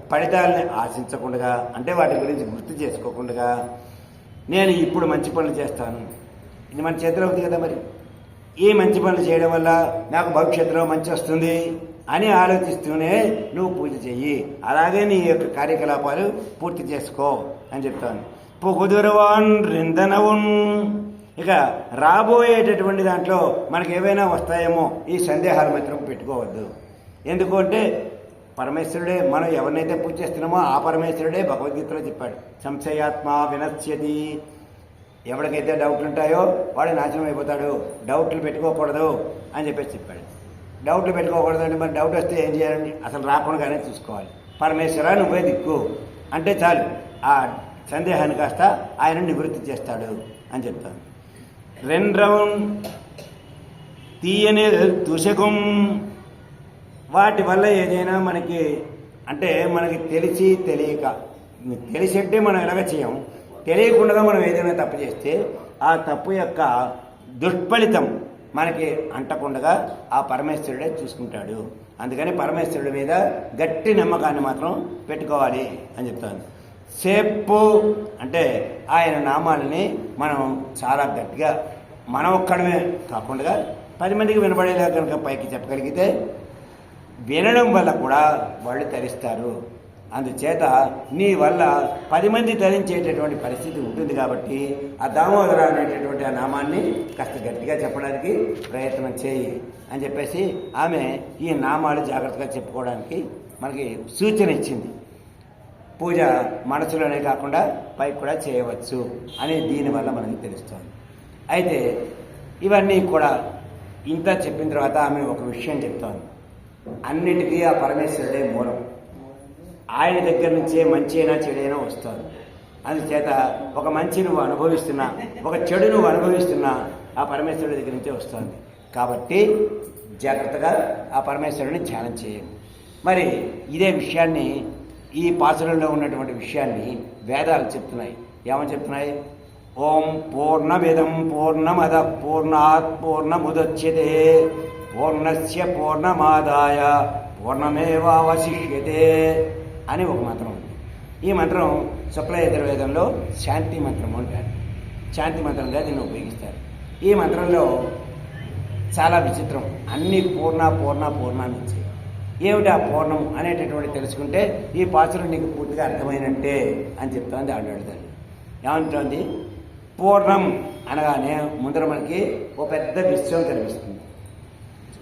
ఫలితాలని ఆశించకుండా, అంటే వాటి గురించి గుర్తు చేసుకోకుండా నేను ఇప్పుడు మంచి పనులు చేస్తాను, ఇది మన చేతిలో ఉంది కదా, మరి ఈ మంచి పనులు చేయడం వల్ల నాకు భవిష్యత్తులో మంచి వస్తుంది అని ఆలోచిస్తూనే నువ్వు పూజ చెయ్యి. అలాగే నీ యొక్క కార్యకలాపాలు పూర్తి చేసుకో అని చెప్తాను. పొగుదురవాన్ రిందనవున్, ఇక రాబోయేటటువంటి దాంట్లో మనకు ఏవైనా వస్తాయేమో ఈ సందేహాలు మాత్రం పెట్టుకోవద్దు. ఎందుకు అంటే పరమేశ్వరుడే, మనం ఎవరినైతే పూజ చేస్తున్నామో ఆ పరమేశ్వరుడే భగవద్గీతలో చెప్పాడు, సంశయాత్మ వినశ్యతి. ఎవరికైతే డౌట్లు ఉంటాయో వాడు నాశనం అయిపోతాడు, డౌట్లు పెట్టుకోకూడదు అని చెప్పేసి చెప్పాడు. డౌట్లు పెట్టుకోకూడదు అంటే మరి డౌట్ వస్తే ఏం చేయాలండి? అసలు రాకుండానే చూసుకోవాలి. పరమేశ్వర నువ్వే దిక్కు అంటే చాలు, ఆ సందేహాన్ని కాస్త ఆయన నివృత్తి చేస్తాడు అని చెప్తాను. రెండ్రవం తీయని తుషకం, వాటి వల్ల ఏదైనా మనకి అంటే మనకి తెలిసి తెలియక, తెలిసంటే మనం ఎలాగ చేయం, తెలియకుండా మనం ఏదైనా తప్పు చేస్తే ఆ తప్పు యొక్క దుష్ఫలితం మనకి అంటకుండా ఆ పరమేశ్వరుడే చూసుకుంటాడు. అందుకని పరమేశ్వరుడి మీద గట్టి నమ్మకాన్ని మాత్రం పెట్టుకోవాలి అని చెప్తాను. సేపు అంటే ఆయన నామాలని మనం చాలా గట్టిగా మనం ఒక్కడమే కాకుండా 10 మందికి వినపడేలా కనుక పైకి చెప్పగలిగితే వినడం వల్ల కూడా వాళ్ళు తరిస్తారు. అందుచేత నీ వల్ల 10 మంది తరించేటటువంటి పరిస్థితి ఉంటుంది. కాబట్టి ఆ దామోదర అనేటటువంటి ఆ నామాన్ని కాస్త గట్టిగా చెప్పడానికి ప్రయత్నం చేయి అని చెప్పేసి ఆమె ఈ నామాలు జాగ్రత్తగా చెప్పుకోవడానికి మనకి సూచన ఇచ్చింది. పూజ మనసులోనే కాకుండా పైకి కూడా చేయవచ్చు అని దీనివల్ల మనకి తెలుస్తుంది. అయితే ఇవన్నీ కూడా ఇంత చెప్పిన తర్వాత ఆమె ఒక విషయం చెప్తాను. అన్నిటికీ ఆ పరమేశ్వరుడే మూలం. ఆయన దగ్గర నుంచే మంచి అయినా చెడైనా వస్తుంది. అందుచేత ఒక మంచి నువ్వు అనుభవిస్తున్నా, ఒక చెడు నువ్వు అనుభవిస్తున్నా ఆ పరమేశ్వరుడి దగ్గర నుంచే వస్తుంది. కాబట్టి జాగ్రత్తగా ఆ పరమేశ్వరుని ధ్యానం చేయండి. మరి ఇదే విషయాన్ని, ఈ పాసురంలో ఉన్నటువంటి విషయాన్ని వేదాలు చెప్తున్నాయి. ఏమని చెప్తున్నాయి? ఓం పూర్ణమిదం పూర్ణమద పూర్ణాత్ పూర్ణముదచ్యతే పూర్ణస్య పూర్ణమాదాయ పూర్ణమేవావశిష్యతే అని ఒక మంత్రం ఉంది. ఈ మంత్రం శుక్ల యజుర్వేదంలో శాంతి మంత్రము అంటారు. శాంతి మంత్రంగా దీన్ని ఉపయోగిస్తారు. ఈ మంత్రంలో చాలా విచిత్రం. అన్ని పూర్ణ పూర్ణ పూర్ణాన్ని ఇచ్చాయి. ఏమిటి ఆ పూర్ణం అనేటటువంటి తెలుసుకుంటే ఈ పాత్ర నీకు పూర్తిగా అర్థమైనట్టే అని చెప్తోంది ఆడవాళ్ళని. ఏమంటుంది? పూర్ణం అనగానే ముందర మనకి ఓ పెద్ద విశ్వం కనిపిస్తుంది.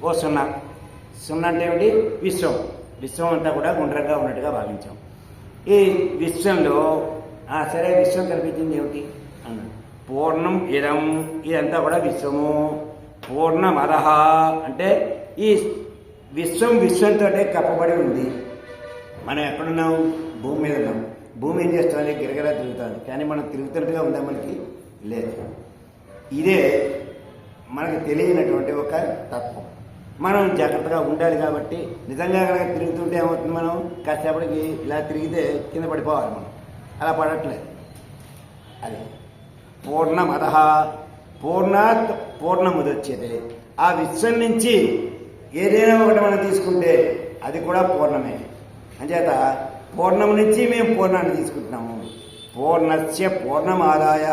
ఓ సున్నా. సున్నా అంటే ఏమిటి? విశ్వం. విశ్వం అంతా కూడా గుండ్రంగా ఉన్నట్టుగా భావించాం. ఈ విశ్వంలో సరే విశ్వం కనిపించింది ఏమిటి అన్నాడు. పూర్ణం ఇదం, ఇదంతా కూడా విశ్వము. పూర్ణమదహ అంటే ఈ విశ్వంతో కప్పబడి ఉంది. మనం ఎక్కడున్నాం? భూమి మీద ఉన్నాం. భూమి ఏం చేస్తుంది? గిరగిరా తిరుగుతుంది. కానీ మనం తిరుగుతున్నట్టుగా ఉందా? మనకి లేదు. ఇదే మనకు తెలియనటువంటి ఒక తత్వం. మనం జాగ్రత్తగా ఉండాలి. కాబట్టి నిజంగా కనుక తిరుగుతుంటే ఏమవుతుంది? మనం కాసేపటికి ఇలా తిరిగితే కింద పడిపోవాలి. మనం అలా పడట్లేదు. అది పూర్ణమద పూర్ణాత్ పూర్ణముదచ్యతే. ఆ విశ్వం నుంచి ఏదైనా ఒకటి మనం తీసుకుంటే అది కూడా పూర్ణమే. అంచేత పూర్ణం నుంచి మేము పూర్ణాన్ని తీసుకుంటున్నాము. పూర్ణస్య పూర్ణమాదాయ.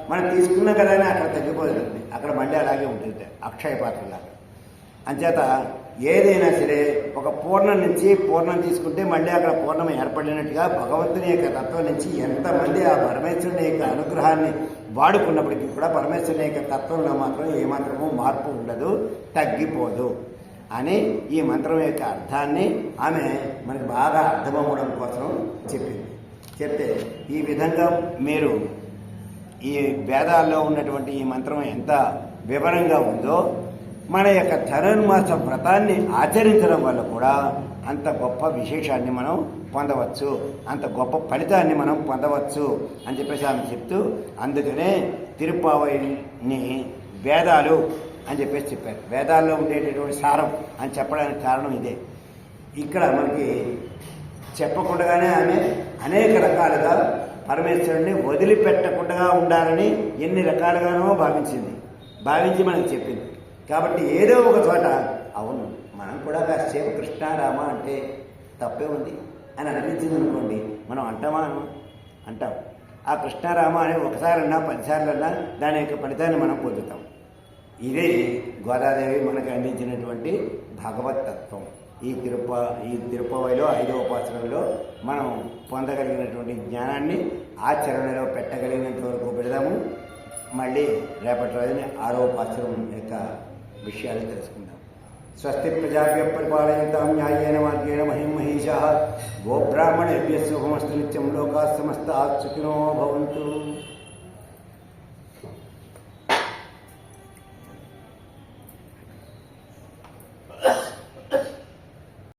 మనం తీసుకున్నాం కదా అని అక్కడ తగ్గిపోతుంది. అక్కడ మళ్ళీ అలాగే ఉంటుంది, అక్షయ పాత్రలాగా. అంచేత ఏదైనా సరే ఒక పూర్ణం నుంచి పూర్ణం తీసుకుంటే మళ్ళీ అక్కడ పూర్ణం ఏర్పడినట్టుగా భగవంతుని యొక్క తత్వం నుంచి ఎంతమంది ఆ పరమేశ్వరుని యొక్క అనుగ్రహాన్ని వాడుకున్నప్పటికీ కూడా పరమేశ్వరుని యొక్క తత్వంలో మాత్రం ఏమాత్రమూ మార్పు ఉండదు, తగ్గిపోదు అని ఈ మంత్రం యొక్క అర్థాన్ని ఆమె మనకు బాగా అర్థమవ్వడం కోసం చెప్పింది. చెప్తే ఈ విధంగా మీరు ఈ వేదాల్లో ఉన్నటువంటి ఈ మంత్రం ఎంత వివరంగా ఉందో మన యొక్క ధనుర్మాస వ్రతాన్ని ఆచరించడం వల్ల కూడా అంత గొప్ప విశేషాన్ని మనం పొందవచ్చు, అంత గొప్ప ఫలితాన్ని మనం పొందవచ్చు అని చెప్పేసి ఆమె చెప్తూ, అందుకనే తిరుప్పావైని వేదాలు అని చెప్పేసి చెప్పారు. వేదాల్లో ఉండేటటువంటి సారం అని చెప్పడానికి కారణం ఇదే. ఇక్కడ మనకి చెప్పకుండానే ఆమె అనేక రకాలుగా పరమేశ్వరుడిని వదిలిపెట్టకుండా ఉండాలని ఎన్ని రకాలుగానో భావించి మనకు చెప్పింది. కాబట్టి ఏదో ఒక చోట అవును మనం కూడా కాసేపు కృష్ణారామ అంటే తప్పే ఉంది అని అనిపించింది అనుకోండి, మనం అంటాం. ఆ కృష్ణారామ అని ఒకసారి అన్నా 10 సార్లు అన్నా దాని యొక్క ఫలితాన్ని మనం పొందుతాం. ఇదే గోదాదేవి మనకు అందించినటువంటి భగవతత్వం. ఈ తిరుపతిలో 5వ ఉపాసనలో మనం పొందగలిగినటువంటి జ్ఞానాన్ని ఆచరణలో పెట్టగలిగినంత వరకు పెడదాము. మళ్ళీ రేపటి రోజున 6వ ఉపాసనం యొక్క విషయాలు తెలుసుకుందాం. స్వస్తి ప్రజాభ్య పరిపాలయంతాం న్యాయేన మార్గేణ మహిం మహిషాః గోబ్రాహ్మణేభ్యః శుభమస్తు నిత్యం లోకాః సమస్తాః సుఖినో భవంతు.